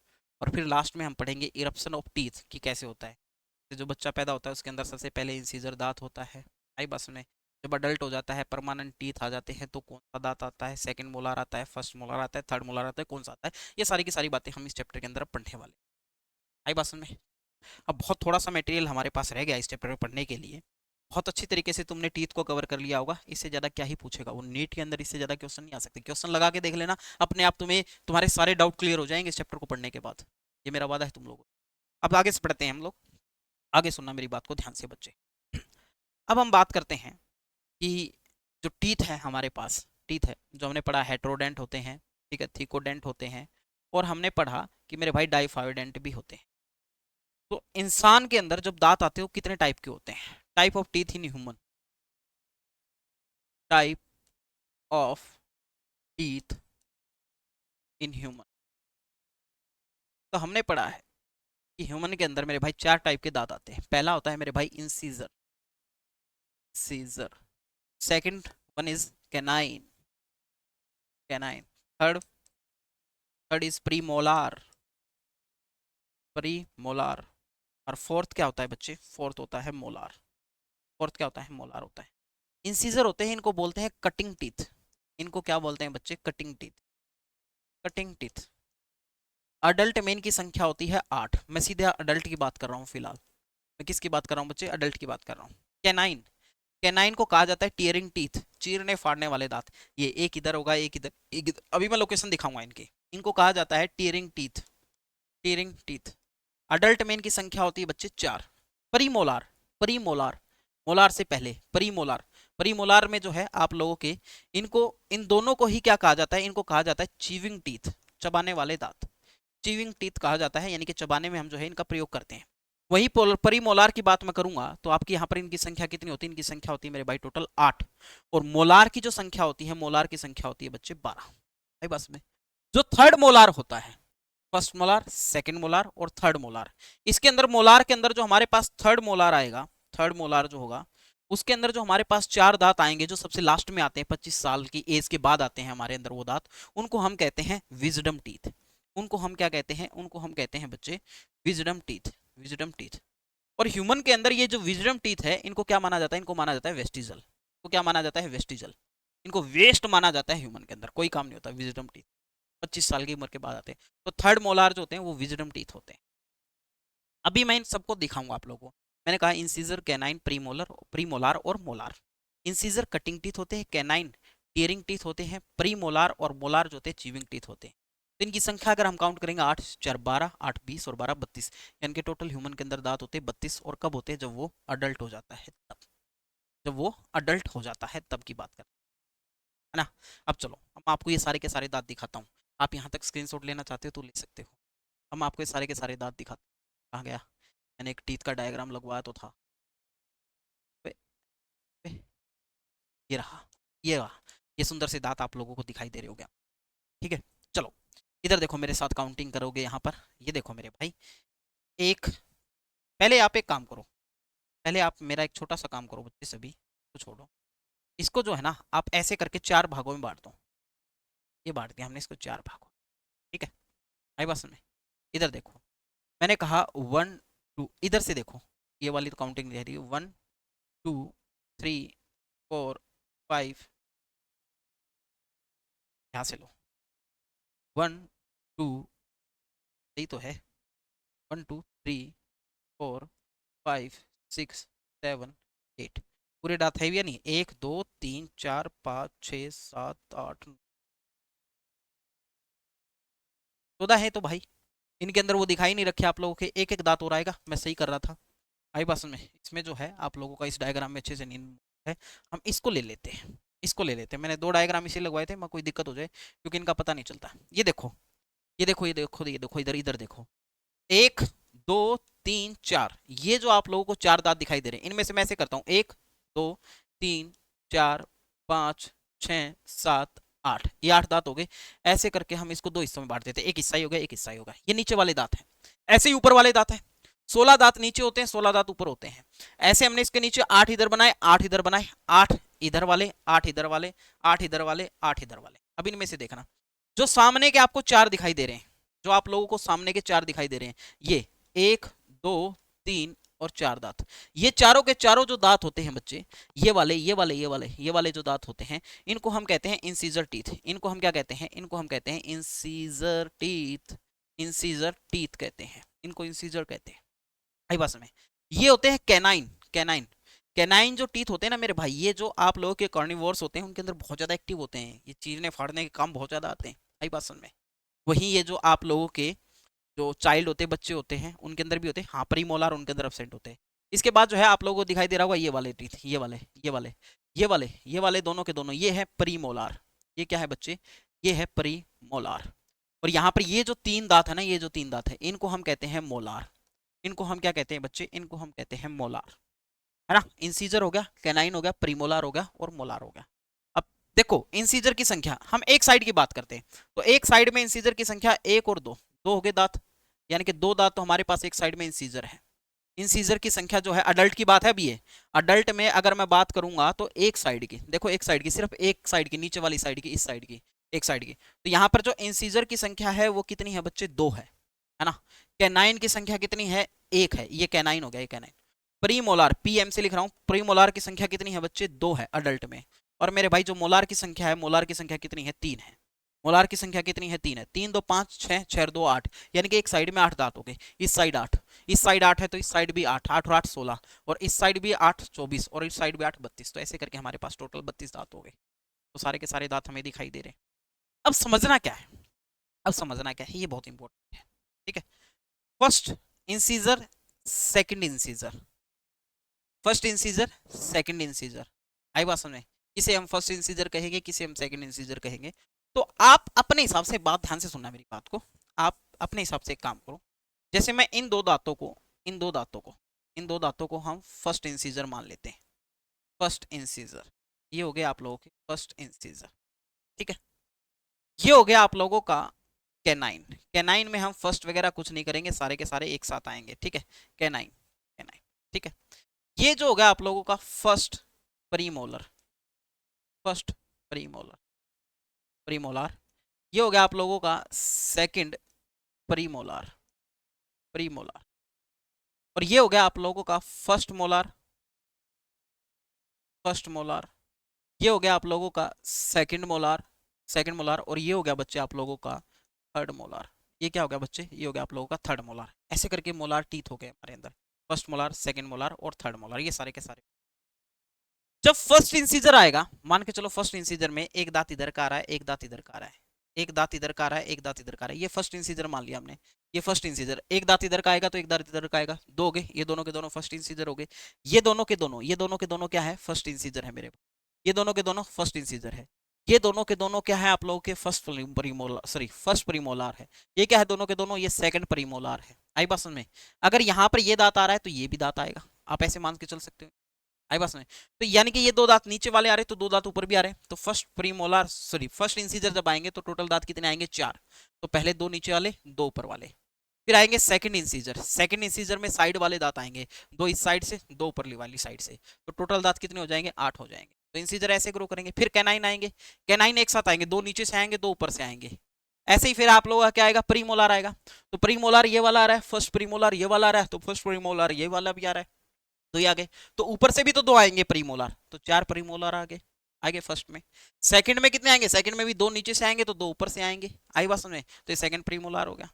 और फिर लास्ट में हम पढ़ेंगे इरप्शन ऑफ टीथ कि कैसे होता है। तो जो बच्चा पैदा होता है उसके अंदर सबसे पहले इंसीजर दांत होता है, आई बस में। जब अडल्ट हो जाता है, परमानेंट टीथ आ जाते हैं, तो कौन सा दांत आता है? सेकंड मोलार आता है, फर्स्ट मोलार आता है, थर्ड मोलार आता है, कौन सा आता है? ये सारी की सारी बातें हम इस चैप्टर के अंदर पढ़ने वाले, आई बस में। अब बहुत थोड़ा सा मटेरियल हमारे पास रह गया इस चैप्टर में पढ़ने के लिए। बहुत अच्छी तरीके से तुमने टीथ को कवर कर लिया होगा। इससे ज्यादा क्या ही पूछेगा वो, नीट के अंदर इससे ज्यादा क्वेश्चन नहीं आ सकते। क्वेश्चन लगा के देख लेना, अपने आप तुम्हें तुम्हारे सारे डाउट क्लियर हो जाएंगे इस चैप्टर को पढ़ने के बाद, ये मेरा वादा है तुम लोगों को। अब आगे से पढ़ते हैं हम लोग, आगे सुनना मेरी बात को ध्यान से बच्चे। अब हम बात करते हैं कि जो टीथ है हमारे पास, टीथ है जो हमने पढ़ा हेट्रोडेंट होते हैं, ठीक है, थिकोडेंट होते हैं, और हमने पढ़ा कि मेरे भाई डाइफायोडेंट भी होते हैं। तो इंसान के अंदर जब दांत आते हो कितने टाइप के होते हैं? Type of teeth in human, type of teeth in human. तो हमने पढ़ा है कि ह्यूमन के अंदर मेरे भाई चार टाइप के दांत आते हैं। पहला होता है मेरे भाई incisor, scissor. Second one is canine, canine. Third, third is premolar, premolar. और फोर्थ क्या होता है बच्चे? फोर्थ होता है मोलार। फोर्थ क्या होता है? मोलार होता है। इंसीजर होते हैं, इनको बोलते हैं कटिंग टीथ। इनको क्या बोलते हैं बच्चे? Cutting teeth, cutting teeth. Adult में इनकी संख्या होती है 8। मैं सीधे अडल्ट की बात कर रहा हूँ फिलहाल। मैं किसकी बात कर रहा हूँ बच्चे? अडल्ट की बात कर रहा हूँ। कैनाइन, कैनाइन को कहा जाता है टीयरिंग टीथ, चीरने फाड़ने वाले दांत। ये एक इधर होगा, एक इधर, एक इधर। अभी मैं लोकेशन दिखाऊंगा इनके। इनको कहा जाता है tearing teeth, tearing teeth. Adult में इनकी संख्या होती है बच्चे 4। प्रीमोलार, प्रीमोलार, मोलार से पहले प्रीमोलार। प्रीमोलार में जो है आप लोगों के, इनको, इन दोनों को ही क्या कहा जाता है? इनको कहा जाता है चीविंग टीथ, चबाने वाले दांत। चीविंग टीथ कहा जाता है, यानी कि चबाने में हम जो है इनका प्रयोग करते हैं। वही परिमोलार की बात मैं करूंगा तो आपकी यहाँ पर इनकी संख्या कितनी होती है? इनकी संख्या होती है मेरे भाई टोटल 8। और मोलार की जो संख्या होती है, मोलार की संख्या होती है बच्चे 12। भाई बस में जो थर्ड मोलार होता है, फर्स्ट मोलार, सेकंड मोलार और थर्ड मोलार, इसके अंदर मोलार के अंदर जो हमारे पास थर्ड मोलार आएगा, थर्ड मोलार जो होगा, उसके अंदर जो हमारे पास 4 दांत आएंगे जो सबसे लास्ट में आते हैं, 25 साल की एज के बाद आते हैं हमारे अंदर वो दांत, उनको हम कहते हैं विजडम टीथ। उनको हम क्या कहते हैं? उनको हम कहते हैं बच्चे विजडम टीथ, विजडम टीथ। और ह्यूमन के अंदर ये जो विजडम टीथ है, इनको क्या माना जाता है? इनको माना जाता है वेस्टिजल। इनको क्या माना जाता है? वेस्टिजल। इनको वेस्ट माना जाता है, ह्यूमन के अंदर कोई काम नहीं होता विजडम टीथ, 25 साल की उम्र के बाद आते हैं। तो थर्ड मोलार जो होते हैं वो विजडम टीथ होते हैं। अभी मैं इन सबको दिखाऊंगा आप लोगों को। मैंने कहा इंसीजर, कैनाइन, प्रीमोलर, प्रीमोलार और मोलार। इंसीजर कटिंग टीथ होते हैं, कैनाइन टीयरिंग टीथ होते हैं, प्रीमोलार और मोलार जो होते हैं चीविंग टीथ होते हैं। तो इनकी संख्या अगर हम काउंट करेंगे, 8 4 12, 8 20 और 12 32, यानी कि टोटल ह्यूमन के अंदर दांत होते हैं 32। और कब होते हैं? जब वो अडल्ट हो जाता है तब, जब वो अडल्ट हो जाता है तब की बात करते हैं, है ना। अब चलो, हम आपको ये सारे के सारे दांत दिखाता हूँ। आप यहाँ तक स्क्रीनशॉट लेना चाहते हो तो ले सकते हो। हम आपको ये सारे के सारे दांत दिखाते हैं। कहाँ गया? मैंने एक टीथ का डायग्राम लगवाया तो था। पे, पे, ये रहा, ये रहा। ये सुंदर से दांत आप लोगों को दिखाई दे रहे हो क्या? ठीक है, चलो इधर देखो, मेरे साथ काउंटिंग करोगे यहाँ पर। ये देखो मेरे भाई, एक, पहले आप एक काम करो, पहले आप मेरा एक छोटा सा काम करो बच्चे, सभी को छोड़ो। इसको जो है ना, आप ऐसे करके 4 भागों में बांट दो। ये बांट दिया हमने इसको 4 भागों, ठीक है। आई बात समझ में? इधर देखो, मैंने कहा 1 2, इधर से देखो, ये वाली तो काउंटिंग नहीं रह रही है। 1 2 3 4 5, यहाँ से लो। 1 2, यही तो है। 1 2 3 4 5 6 7 8। पूरे दांत है भी या नहीं? 1 2 3 4 5 6 7 8 14 है तो भाई, इनके अंदर वो दिखाई नहीं रखे आप लोगों के, एक एक दांत और आएगा। मैं सही कर रहा था आई बात में। इसमें जो है आप लोगों का इस डायग्राम में अच्छे से नहीं है, हम इसको ले लेते हैं, इसको ले लेते हैं। मैंने दो डायग्राम इसे लगवाए थे, मैं कोई दिक्कत हो जाए क्योंकि इनका पता नहीं चलता। ये देखो, ये देखो, ये देखो, ये देखो, इधर इधर देखो, 1 2 3 4, ये जो आप लोगों को चार दांत दिखाई दे रहे हैं, इनमें से मैं ऐसे करता हूँ 1 2 3 4 5 6 7 8, ये 8 दांत हो गए। ऐसे करके हम इसको दो हिस्सों में बांट देते हैं, एक हिस्सा ही हो गया, एक हिस्सा ही होगा। ये नीचे वाले दांत हैं, ऐसे ही ऊपर वाले दांत हैं। 16 दांत नीचे होते हैं, 16 दांत ऊपर होते हैं। ऐसे हमने इसके नीचे 8 इधर बनाए, 8 इधर बनाए, 8 इधर वाले, 8 इधर वाले, 8 इधर वाले, 8 इधर वाले। अब इनमें से देखना, जो सामने के आपको चार दिखाई दे रहे हैं, जो आप लोगों को सामने के चार दिखाई दे रहे हैं, ये 1 2 3 और 4 दांत, ये चारों के चारों जो दांत होते हैं बच्चे, ये वाले, ये वाले, ये वाले, ये वाले जो दांत होते हैं, इनको हम कहते हैं इंसीजर टीथ। इनको हम क्या कहते हैं? इनको हम कहते हैं इंसीजर टीथ। इंसीजर टीथ कहते हैं इनको, इंसीजर कहते हैं। आई बात समझ में? ये होते हैं कैनाइन। कैनाइन, कैनाइन जो टीथ होते हैं ना मेरे भाई, ये जो आप लोगों के कार्निवोर्स होते हैं उनके अंदर बहुत ज्यादा एक्टिव होते हैं, ये चीरने फाड़ने के काम बहुत ज्यादा आते हैं। आई बात समझ में? वहीं ये जो आप लोगों के जो चाइल्ड होते हैं, बच्चे होते हैं, उनके अंदर भी होते हैं, हाँ, प्रीमोलार उनके अंदर एब्सेंट होते हैं। इसके बाद जो है आप लोगों को दिखाई दे रहा होगा ये वाले टीथ, ये वाले, ये वाले, ये वाले, ये वाले, दोनों के दोनों, ये है प्रीमोलार। ये क्या है बच्चे? ये है प्रीमोलार। और यहाँ पर ये जो तीन दांत है ना, ये जो तीन दांत है, इनको हम कहते हैं मोलार। इनको हम क्या कहते हैं बच्चे? इनको हम कहते हैं मोलार, है ना। इंसीजर हो गया, कैनाइन हो गया, प्रीमोलार हो गया और मोलार हो गया। अब देखो, इंसीजर की संख्या, हम एक साइड की बात करते हैं, तो एक साइड में इंसीजर की संख्या 1 और 2, दो हो गए दांत, यानी कि दो दांत तो हमारे पास एक साइड में इंसीजर है। इंसीजर की संख्या जो है, अडल्ट की बात है अभी, ये अडल्ट में अगर मैं बात करूंगा तो एक साइड की, देखो एक साइड की, सिर्फ एक साइड की, नीचे वाली साइड की, इस साइड की, एक साइड की, तो यहां पर जो इंसीजर की संख्या है वो कितनी है बच्चे? 2 है ना। कैनाइन की संख्या कितनी है? 1 है, ये कैनाइन हो गया, ये कैनाइन। प्रीमोलार, पीएम से लिख रहा हूं, प्रीमोलार की संख्या कितनी है बच्चे? 2 है अडल्ट में। और मेरे भाई जो मोलार की संख्या है, मोलार की संख्या कितनी है? 3 है। मोलार की संख्या कितनी है? 3 है। 3 2 5 6 6 2 8, यानी कि एक साइड में 8 दांत हो गए, इस साइड 8, इस साइड 8 है तो इस साइड भी 8, 8 और 8 16, और इस साइड भी 8 24, और इस साइड भी 8 32, तो ऐसे करके हमारे पास टोटल 32 दांत हो गए। तो सारे के सारे दांत हमें दिखाई दे रहे हैं। अब समझना क्या है? अब समझना क्या है, ये बहुत इंपॉर्टेंट है, ठीक है। First incisor, second incisor, first incisor, second incisor. आई बात समझ में? किसे हम फर्स्ट इंसीजर कहेंगे, किसे हम सेकंड इंसीजर कहेंगे। तो आप अपने हिसाब से, बात ध्यान से सुनना मेरी बात को, आप अपने हिसाब से एक काम करो। जैसे मैं इन दो दांतों को, इन दो दांतों को, इन दो दांतों को हम फर्स्ट इंसीजर मान लेते हैं। फर्स्ट इंसीजर, ये हो गया आप लोगों के फर्स्ट इंसीजर, ठीक है। ये हो गया आप लोगों का कैनाइन। कैनाइन में हम फर्स्ट वगैरह कुछ नहीं करेंगे, सारे के सारे एक साथ आएंगे, ठीक है। कैनाइन, कैनाइन, ठीक है। ये जो हो गया आप लोगों का first premolar, first premolar, premolar. ये हो गया आप लोगों का सेकंड प्रीमोलार, प्रीमोलार। और ये हो गया आप लोगों का फर्स्ट मोलार, फर्स्ट मोलार। ये हो गया आप लोगों का सेकंड मोलार, सेकंड मोलार। और ये हो गया बच्चे आप लोगों का थर्ड मोलार। ये क्या हो गया बच्चे? ये हो गया आप लोगों का थर्ड मोलार। ऐसे करके मोलार टीथ हो गए हमारे अंदर, फर्स्ट मोलार, सेकंड मोलार और थर्ड मोलार, ये सारे के सारे। जब फर्स्ट इंसीजर आएगा, मान के चलो फर्स्ट इंसीजर में एक दांत इधर का आ रहा है, एक दांत इधर का आ रहा है, एक दांत इधर का आ रहा है, एक दांत इधर का आ रहा है, ये फर्स्ट इंसीजर मान लिया हमने। ये फर्स्ट इंसीजर, एक दांत इधर का आएगा तो एक दांत इधर का आएगा, दो हो गए, ये दोनों के दोनों फर्स्ट इंसीजर हो गए। ये दोनों के दोनों, ये दोनों के दोनों क्या है? फर्स्ट इंसीजर है मेरे, ये दोनों के दोनों फर्स्ट इंसीजर है। ये दोनों के दोनों क्या है आप लोगों के? First premolar, sorry first premolar है। ये क्या है दोनों के दोनों? ये सेकंड प्रीमोलार है। आई बात समझ में? अगर यहाँ पर ये दांत आ रहा है तो ये भी दांत आएगा, आप ऐसे मान के चल सकते हो। आई बात समझ? तो यानी कि ये दो दांत नीचे वाले आ रहे हैं तो दो दांत ऊपर भी आ रहे हैं, तो first premolar, sorry first incisor जब आएंगे तो टोटल दांत कितने आएंगे? 4। तो पहले दो नीचे वाले, दो ऊपर वाले। फिर आएंगे सेकंड इंसीजर, सेकंड इंसीजर में साइड वाले दांत आएंगे, दो इस साइड से, दो ऊपर वाली साइड से, तो टोटल दांत कितने हो जाएंगे? 8 हो जाएंगे। तो इंसीजर ऐसे ग्रो करेंगे। फिर कैनाइन आएंगे, कैनाइन एक साथ आएंगे, दो नीचे से आएंगे, दो ऊपर से आएंगे। ऐसे ही फिर आप लोगों का क्या आएगा? प्रीमोलार आएगा। तो प्रीमोलार ये वाला आ रहा है, फर्स्ट प्रीमोलार ये वाला आ रहा है, तो फर्स्ट प्रीमोलार ये वाला भी आ रहा है, दो ही आ गए। तो ऊपर से भी तो दो आएंगे प्रीमोलार, तो 4 प्रीमोलार आ गए, आगे फर्स्ट में। सेकंड में कितने आएंगे? सेकंड में भी दो नीचे से आएंगे तो दो ऊपर से आएंगे। आई बात समझ में? तो ये सेकंड प्रीमोलार हो गया।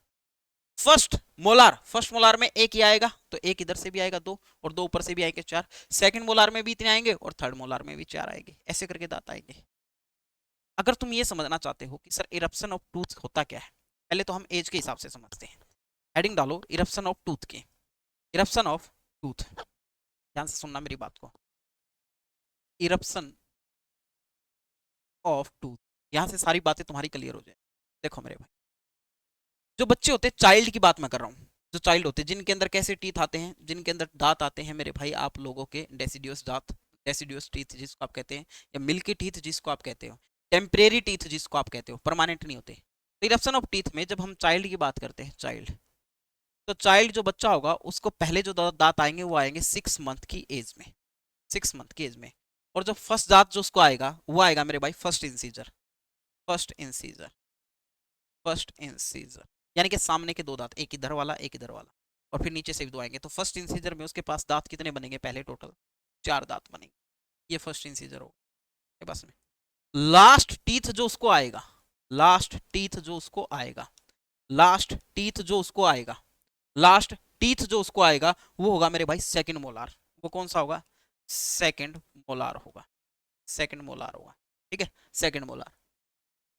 फर्स्ट मोलार, फर्स्ट मोलार में एक ही आएगा तो एक इधर से भी आएगा दो, और दो ऊपर से भी आएंगे 4। सेकंड मोलार में भी इतने आएंगे और थर्ड मोलार में भी 4 आएंगे, ऐसे करके दांत आएंगे। अगर तुम ये समझना चाहते हो कि सर इरप्शन ऑफ टूथ होता क्या है, पहले तो हम एज के हिसाब से समझते हैं। हेडिंग डालो इरप्शन ऑफ टूथ की, इरप्शन ऑफ टूथ। ध्यान से सुनना मेरी बात को, इरप्शन ऑफ टूथ। यहां से सारी बातें तुम्हारी क्लियर हो जाए। देखो मेरे भाई, जो बच्चे होते हैं, चाइल्ड की बात मैं कर रहा हूँ, जो चाइल्ड होते हैं जिनके अंदर कैसे टीथ आते हैं, जिनके अंदर दांत आते हैं मेरे भाई, आप लोगों के डेसिडियस दांत, डेसिडियस टीथ जिसको आप कहते हैं, या मिल्की टीथ जिसको आप कहते हो, टेम्परेरी टीथ जिसको आप कहते हो, परमानेंट नहीं होते। तो इरप्शन ऑफ टीथ में जब हम चाइल्ड की बात करते हैं, चाइल्ड, तो चाइल्ड जो बच्चा होगा उसको पहले जो दांत आएंगे वो आएंगे 6 मंथ की एज में, 6 मंथ की एज में। और जो फर्स्ट दांत जो उसको आएगा वो आएगा मेरे भाई first incisor, first incisor, first incisor, यानी कि सामने के दो दांत, एक इधर वाला एक इधर वाला, और फिर नीचे से भी दो आएंगे। तो फर्स्ट इंसीजर में उसके पास दांत कितने बनेंगे, पहले टोटल 4 दांत बनेंगे। ये फर्स्ट इंसीजर होगा के पास में। लास्ट टीथ जो उसको आएगा, लास्ट टीथ जो उसको आएगा, लास्ट टीथ जो उसको आएगा, लास्ट टीथ जो उसको आएगा वो होगा मेरे भाई सेकंड मोलार। वो कौन सा होगा, सेकंड मोलार होगा, सेकंड मोलार होगा। ठीक है, सेकंड मोलार।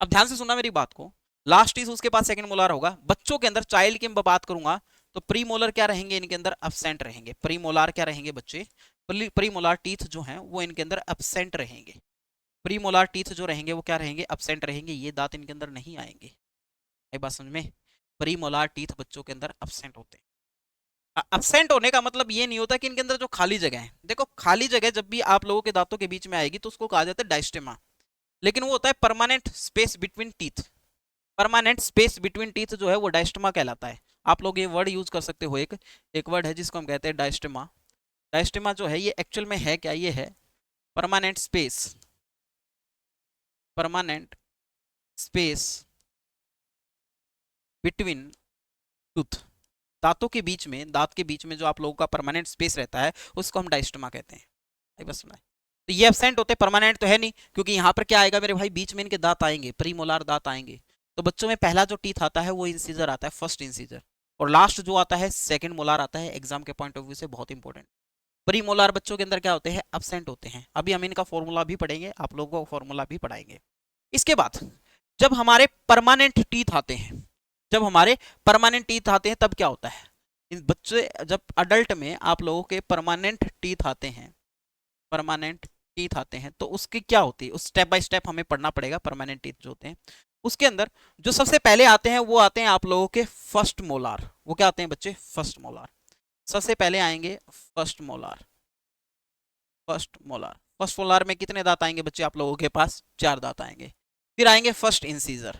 अब ध्यान से सुनना मेरी बात को, लास्ट टीथ उसके पास सेकंड मोलार होगा। बच्चों के अंदर, चाइल्ड की मैं बात करूंगा तो प्री मोलर क्या रहेंगे, इनके अंदर एब्सेंट रहेंगे। प्री मोलार क्या रहेंगे बच्चे, प्री मोलार टीथ जो हैं वो इनके अंदर एब्सेंट रहेंगे। प्री मोलार टीथ जो रहेंगे वो क्या रहेंगे, एब्सेंट रहेंगे, ये दांत इनके अंदर नहीं आएंगे। एक बात समझ में, प्री मोलार टीथ बच्चों के अंदर एब्सेंट होते हैं। एब्सेंट होने का मतलब ये नहीं होता कि इनके अंदर जो खाली जगह है, देखो खाली जगह जब भी आप लोगों के दांतों के बीच में आएगी तो उसको कहा जाता है डायस्टेमा, लेकिन वो होता है permanent space between teeth. Permanent space between teeth जो है वो डायस्टेमा कहलाता है। आप लोग ये वर्ड यूज कर सकते हो, एक एक वर्ड है जिसको हम कहते हैं डायस्टेमा। डायस्टेमा जो है ये एक्चुअल में है क्या, ये है permanent space, permanent space between tooth. दांतों के बीच में, दांत के बीच में जो आप लोगों का परमानेंट स्पेस रहता है उसको हम डायस्टेमा कहते हैं। बस सुना है। तो ये एब्सेंट होते, परमानेंट तो है नहीं, क्योंकि यहाँ पर क्या आएगा मेरे भाई, बीच में इनके दांत आएंगे, प्रीमोलार दांत आएंगे। तो बच्चों में पहला जो टीथ आता है वो इंसीजर आता है, फर्स्ट इंसीजर, और लास्ट जो आता है सेकंड मोलार आता है। एग्जाम के पॉइंट ऑफ व्यू से बहुत इंपॉर्टेंट। प्री मोलार बच्चों के अंदर क्या होते हैं, एब्सेंट होते हैं। अभी हम इनका फॉर्मूला भी पढ़ेंगे, आप लोगों को फॉर्मूला भी पढ़ाएंगे। इसके बाद जब हमारे परमानेंट टीथ आते हैं, जब हमारे परमानेंट टीथ आते हैं तब क्या होता है, इन बच्चे जब अडल्ट में आप लोगों के परमानेंट टीथ आते हैं, परमानेंट टीथ आते हैं तो उसकी क्या होती है, उस स्टेप बाय स्टेप हमें पढ़ना पड़ेगा। परमानेंट टीथ जो होते हैं उसके अंदर जो सबसे पहले आते हैं वो आते हैं आप लोगों के फर्स्ट मोलार। वो क्या आते हैं बच्चे, फर्स्ट मोलार। सबसे पहले आएंगे first molar, first molar. First molar में कितने दांत आएंगे बच्चे आप लोगों के पास, 4 दांत आएंगे। फिर आएंगे फर्स्ट इंसीजर,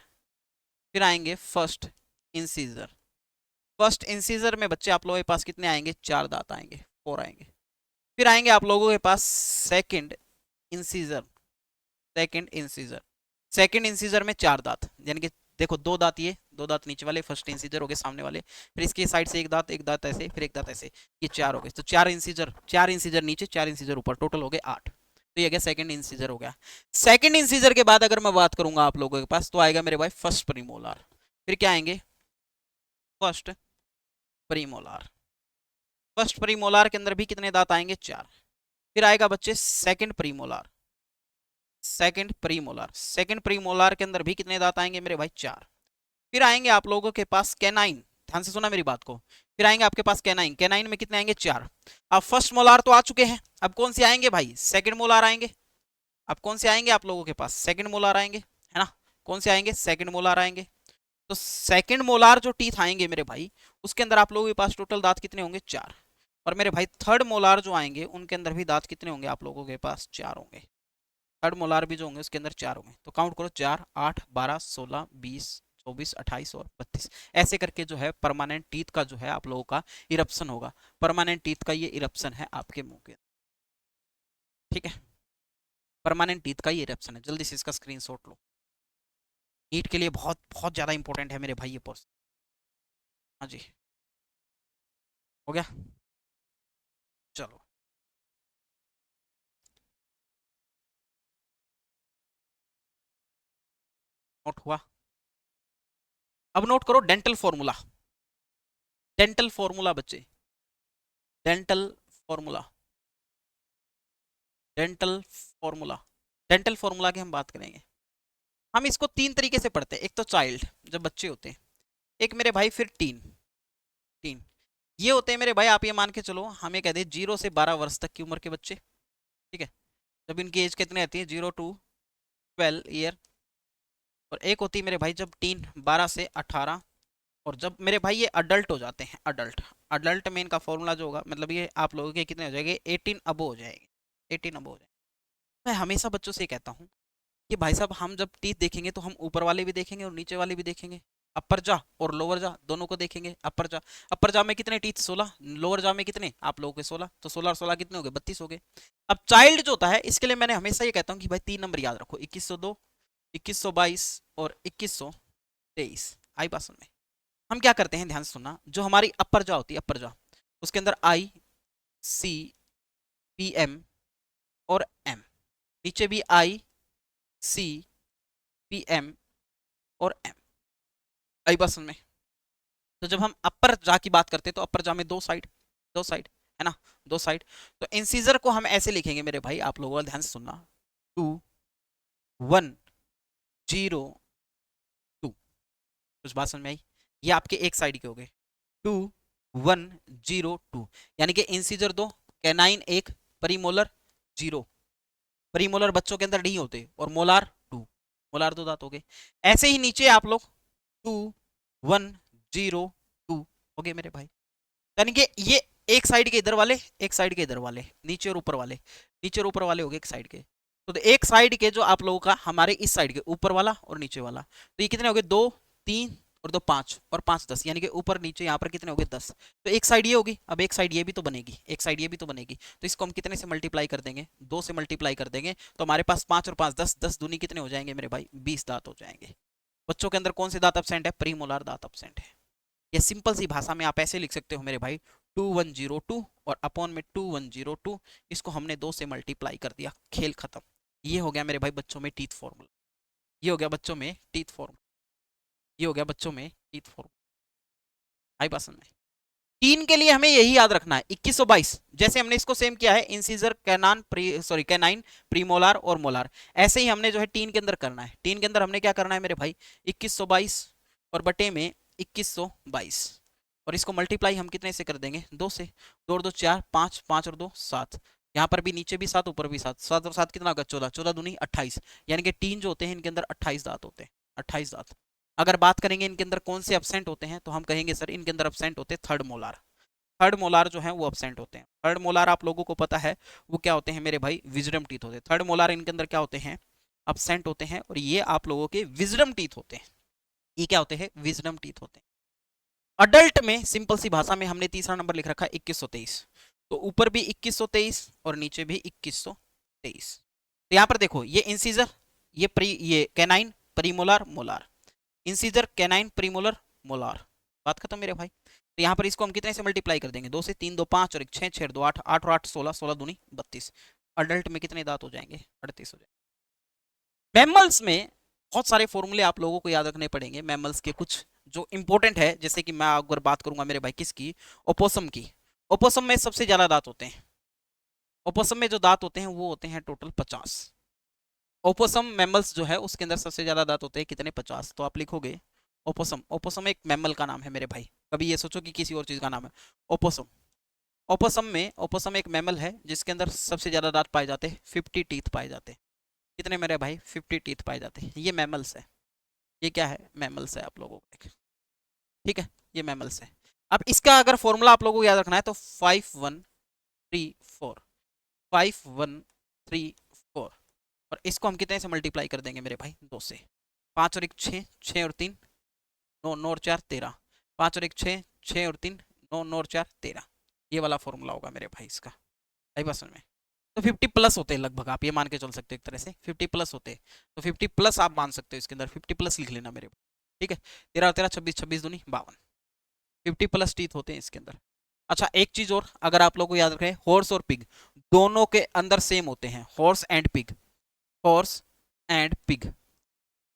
फिर आएंगे फर्स्ट इंसीजर। फर्स्ट इंसीजर में बच्चे आप लोगों के पास कितने आएंगे, 4 दांत आएंगे, 4 आएंगे। फिर आएंगे आप लोगों के पास second incisor, second incisor. Second incisor में 4 दांत, यानी कि देखो 2 दांत, ये 2 दांत नीचे वाले फर्स्ट इंसीजर हो गए सामने वाले, फिर इसके साइड से एक दांत ऐसे, फिर एक दांत ऐसे, ये 4 हो गए। तो 4 इंसीजर, 4 इंसीजर नीचे 4 इंसीजर ऊपर, टोटल हो गए 8। तो ये गया सेकंड इंसीजर हो गया। सेकंड इंसीजर के बाद अगर मैं बात करूंगा आप लोगों के पास तो आएगा मेरे भाई फर्स्ट प्रीमोलार। फिर क्या आएंगे, फर्स्ट प्रीमोलार। फर्स्ट प्रीमोलार के अंदर भी कितने दांत आएंगे, 4। फिर आएगा बच्चे second premolar, second premolar. Second premolar के अंदर भी कितने दांत आएंगे मेरे भाई, 4। फिर आएंगे आप लोगों के पास कैनाइन, ध्यान से सुना मेरी बात को। फिर आएंगे आपके पास कैनाइन, कैनाइन में कितने आएंगे, 4। अब फर्स्ट मोलार तो आ चुके हैं, अब कौन से आएंगे भाई, सेकंड मोलार आएंगे। अब कौन से आएंगे आप लोगों के पास, सेकंड मोलार आएंगे, है ना। कौन से आएंगे, सेकंड मोलार आएंगे। तो सेकंड मोलार जो टीथ आएंगे मेरे भाई, उसके अंदर आप लोगों के पास टोटल दांत कितने होंगे, 4। और मेरे भाई थर्ड मोलार जो आएंगे उनके अंदर भी दांत कितने होंगे आप लोगों के पास, 4 होंगे। थर्ड मोलार भी जो होंगे उसके अंदर 4 होंगे। तो काउंट करो, 4 8 12 16 20 24 28 और 32, ऐसे करके जो है परमानेंट टीथ का जो है आप लोगों का इरप्शन होगा। परमानेंट टीथ का ये इरप्शन है आपके मुंह के, ठीक है। परमानेंट टीथ का ये इरप्शन है, जल्दी से इसका स्क्रीनशॉट लो। नीट के लिए बहुत बहुत ज्यादा इंपॉर्टेंट है मेरे भाई ये पोर्शन। हाँ जी, हो गया, चलो। नोट हुआ। अब नोट करो डेंटल फॉर्मूला, डेंटल फॉर्मूला बच्चे, dental formula, dental formula. Dental formula की हम बात करेंगे। हम इसको 3 तरीके से पढ़ते हैं, एक तो चाइल्ड जब बच्चे होते हैं, एक मेरे भाई फिर टीन, 18। ये होते हैं मेरे भाई, आप ये मान के चलो, हमें कह दे 0 से 12 वर्ष तक की उम्र के बच्चे, ठीक है, जब इनकी एज कितनी आती है, 0 to 12 ईयर। और एक होती है मेरे भाई जब टीन, 12 से 18। और जब मेरे भाई ये अडल्ट हो जाते हैं, अडल्ट, अडल्ट में इनका फॉर्मूला जो होगा, मतलब ये आप लोगों के कितने हो जाएंगे, 18 अबो हो जाएंगे, 18 अबो हो जाएंगे। मैं हमेशा बच्चों से कहता हूँ कि भाई साहब हम जब टीथ देखेंगे तो हम ऊपर वाले भी देखेंगे और नीचे वाले भी देखेंगे। अपर जा और लोअर जा दोनों को देखेंगे। अपर जा में कितने टीथ, 16। लोअर जा में कितने आप लोगों के, 16। तो 16 और 16 कितने हो गए, 32 हो गए। अब चाइल्ड जो होता है, इसके लिए मैंने हमेशा ये कहता हूँ कि भाई 3 नंबर याद रखो, 2102, 2122 और 2123। आई बात समझ में? हम क्या करते हैं, ध्यान से सुनना, जो हमारी अपर जा होती है, अपर जा, उसके अंदर आई, सी, पी, एम और एम। नीचे भी आई, सी, पी, एम और एम। आई बात समझ में? तो जब हम अपर जा की बात करते हैं तो अपर जा में 2 साइड, 2 साइड है ना, 2 साइड। तो इंसीजर को हम ऐसे लिखेंगे मेरे भाई, आप लोगों ध्यान से सुनना, 2 1 0 2। कुछ बात समझ में आई? ये आपके एक साइड के हो गए, 2 1 0 2, यानी कि इंसीजर 2, कैनाइन 1, प्रीमोलर 0। प्रीमोलर बच्चों के अंदर नहीं होते, और मोलार 2, मोलार 2 दांत हो गए। ऐसे ही नीचे आप लोग 2 1 0 2 हो गए मेरे भाई। यानी कि ये एक साइड के इधर वाले, एक साइड के इधर वाले, नीचे और ऊपर वाले, नीचे और ऊपर वाले हो गए एक साइड के। तो एक साइड के जो आप लोगों का, हमारे इस साइड के ऊपर वाला और नीचे वाला, तो ये कितने हो गए, 2 3 और 2 5 और 5 10, यानी कि ऊपर नीचे यहाँ पर कितने हो गए, 10। तो एक साइड ये होगी, अब एक साइड ये भी तो बनेगी, एक साइड ये भी तो बनेगी। तो इसको हम कितने से मल्टीप्लाई कर देंगे, 2 से मल्टीप्लाई कर देंगे, तो हमारे पास 5 और 5 10, 10 दूनी कितने हो जाएंगे मेरे भाई, 20 दांत हो जाएंगे। बच्चों के अंदर कौन से दांत एब्सेंट है, प्रीमोलार दांत एब्सेंट है। ये सिंपल सी भाषा में आप ऐसे लिख सकते हो मेरे भाई, 2102 और अपॉन में 2102, इसको हमने 2 से मल्टीप्लाई कर दिया, खेल खत्म। ये हो गया मेरे भाई बच्चों में टीथ फॉर्मूला, ये हो गया बच्चों में टीथ फॉर्मूला, ये हो गया बच्चों में टीथ फॉर्मूला। आई बात समझ में? 3 के लिए हमें यही याद रखना है, 2122, जैसे हमने इसको सेम किया है, इंसीजर, कैनान, कैनाइन, प्रीमोलार और मोलार, ऐसे ही हमने जो है 3 के अंदर करना है। 3 के अंदर हमने क्या करना है मेरे भाई, 2122 और बटे में 2122, और इसको मल्टीप्लाई हम कितने से कर देंगे, 2 से। 2 और 2 4, 5, 5 और 2 7, यहाँ पर भी नीचे भी 7, ऊपर भी 7, 7 और 7 कितना होगा, 14, 14 दूनी 28, यानी कि 3 जो होते हैं इनके अंदर 28 दांत होते हैं, 28 दांत। अगर बात करेंगे इनके अंदर कौन से एब्सेंट होते हैं, तो हम कहेंगे सर इनके अंदर एब्सेंट होते हैं थर्ड मोलार। थर्ड मोलार जो है वो एब्सेंट होते हैं। थर्ड मोलार आप लोगों को पता है वो क्या होते हैं मेरे भाई, विजडम टीथ होते हैं। थर्ड मोलार इनके अंदर क्या होते हैं, एब्सेंट होते हैं, और ये आप लोगों के विजडम टीथ होते हैं। ये क्या होते हैं, विजडम टीथ होते हैं। अडल्ट में सिंपल सी भाषा में हमने तीसरा नंबर लिख रखा है 2123, तो ऊपर भी 2123 और नीचे भी 2123। तो यहां पर देखो, ये इंसीजर, ये canine, premolar, molar, incisor, canine, premolar, molar, बात खत्म मेरे भाई। तो यहाँ पर इसको हम कितने से मल्टीप्लाई कर देंगे, 2 से, 3 2 5 और 1 6, 6 2 8, 8 और 8 16, 16 दूनी 32। अडल्ट में कितने दांत हो जाएंगे, 38 हो जाएंगे। मैमल्स में बहुत सारे फॉर्मूले आप लोगों को याद रखने पड़ेंगे, मैमल्स के कुछ जो इंपॉर्टेंट है, जैसे कि मैं अगर बात करूंगा मेरे भाई किसकी, ओपोसम की। ओपोसम में सबसे ज्यादा दांत होते हैं। ओपोसम में जो दांत होते हैं वो होते हैं टोटल 50। ओपोसम मैमल्स जो है उसके अंदर सबसे ज्यादा दांत होते हैं कितने, 50। तो आप लिखोगे ओपोसम, ओपोसम एक मैमल का नाम है मेरे भाई, कभी ये सोचो कि किसी और चीज का नाम है। ओपोसम, ओपोसम एक मैमल है जिसके अंदर सबसे ज्यादा दांत पाए जाते हैं, 50 टीथ पाए जाते हैं। कितने मेरे भाई, 50 टीथ पाए जाते हैं। ये मैमल्स है, ये क्या है, मैमल्स है आप लोगों को, ठीक है, ये मैमल्स है। अब इसका अगर फॉर्मूला आप लोगों को याद रखना है तो 5134, 5134, और इसको हम कितने से मल्टीप्लाई कर देंगे मेरे भाई, 2 से। 5 और 1 6, 6 और 3 9, 9 और 4 13, 5 और 1 6, 6 और 3 9, 9 और 4 13। ये वाला फॉर्मूला होगा मेरे भाई इसका, सही बात समझ में? तो 50 प्लस होते हैं लगभग, आप ये मान के चल सकते हो एक तरह से 50 प्लस होते हैं। तो 50 प्लस आप मान सकते हो, इसके अंदर 50 प्लस लिख लेना मेरे भाई, ठीक है। 13 13 26, 26 दूनी 52, 50 प्लस टीथ होते हैं इसके अंदर। अच्छा एक चीज और अगर आप लोगों को याद रखें, हॉर्स और पिग दोनों के अंदर सेम होते हैं, horse and pig, horse and pig,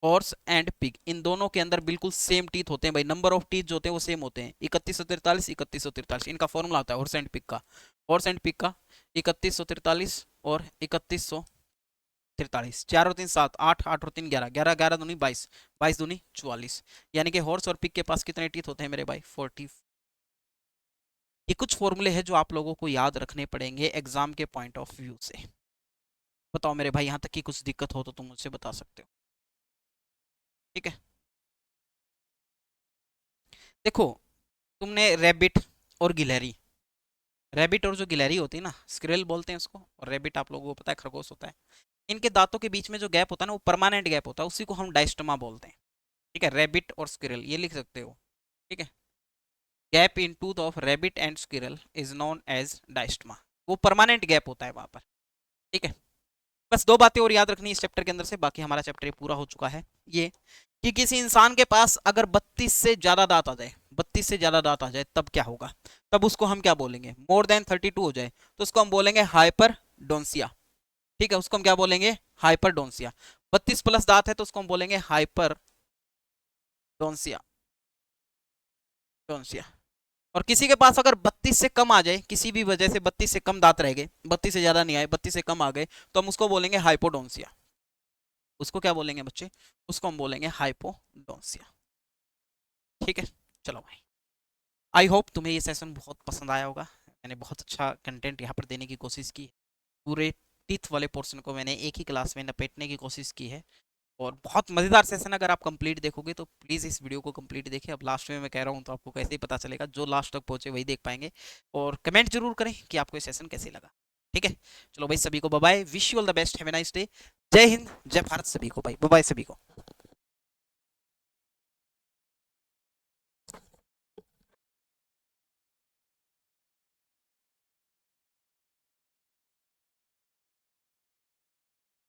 horse and pig, इन दोनों के अंदर बिल्कुल सेम टीथ होते हैं भाई। नंबर ऑफ टीथ जो होते हैं वो सेम होते हैं, 3143, 3143, इनका फॉर्मूला होता है हॉर्स एंड पिग का, हॉर्स एंड पिग का 3143 और 3143, 4 और 3 7, 8, 8 और 3 11, 11 11 दूनी 22, 22 दूनी 44, यानी कि हॉर्स और पिग के पास कितने टीथ होते हैं मेरे भाई, 40। ये कुछ फॉर्मूले हैं जो आप लोगों को याद रखने पड़ेंगे एग्जाम के पॉइंट ऑफ व्यू से। बताओ मेरे भाई, यहाँ तक की कुछ दिक्कत हो तो तुम मुझसे बता सकते हो। ठीक है, देखो, तुमने रैबिट और गिलहरी, रैबिट और जो गिलहरी होती है ना, स्क्रिल बोलते हैं उसको, और रैबिट आप लोगों को पता है खरगोश होता है, इनके दांतों के बीच में जो गैप होता है ना, वो परमानेंट गैप होता है, उसी को हम डायस्टमा बोलते हैं। ठीक है, रैबिट और स्क्रिल ये लिख सकते हो। ठीक है, gap in tooth of rabbit and squirrel is known as diastema, वो परमानेंट गैप होता है वहां पर। ठीक है, बस दो बातें और याद रखनी इस चैप्टर के अंदर से, बाकी हमारा चैप्टर ये पूरा हो चुका है। ये कि किसी इंसान के पास अगर 32 से ज्यादा दांत आ जाए, 32 से ज्यादा दांत आ जाए तब क्या होगा, तब उसको हम क्या बोलेंगे, मोर देन 32 हो जाए तो उसको हम बोलेंगे हाइपरडोंसिया। ठीक है, उसको हम क्या बोलेंगे, हाइपरडोंसिया। 32 प्लस दांत है तो उसको हम बोलेंगे हाइपरडोंसिया, डोंसिया। और किसी के पास अगर 32 से कम आ जाए, किसी भी वजह से 32 से कम दांत रह गए, 32 से ज्यादा नहीं आए, 32 से कम आ गए, तो हम उसको बोलेंगे हाइपोडोंसिया। उसको क्या बोलेंगे बच्चे, उसको हम बोलेंगे हाइपोडोंसिया। ठीक है, चलो भाई, आई होप तुम्हें ये सेशन बहुत पसंद आया होगा। मैंने बहुत अच्छा कंटेंट यहाँ पर देने की कोशिश की। पूरे टीथ वाले पोर्शन को मैंने एक ही क्लास में लपेटने की कोशिश की है, और बहुत मज़ेदार सेशन। अगर आप कंप्लीट देखोगे तो प्लीज़ इस वीडियो को कंप्लीट देखिए। अब लास्ट में मैं कह रहा हूँ तो आपको कैसे ही पता चलेगा, जो लास्ट तक पहुंचे वही देख पाएंगे। और कमेंट जरूर करें कि आपको ये सेशन कैसे लगा। ठीक है, चलो भाई, सभी को bye bye, wish you all the best, have a nice day. जय हिंद, जय भारत सभी को भाई, बाय बाय सभी को।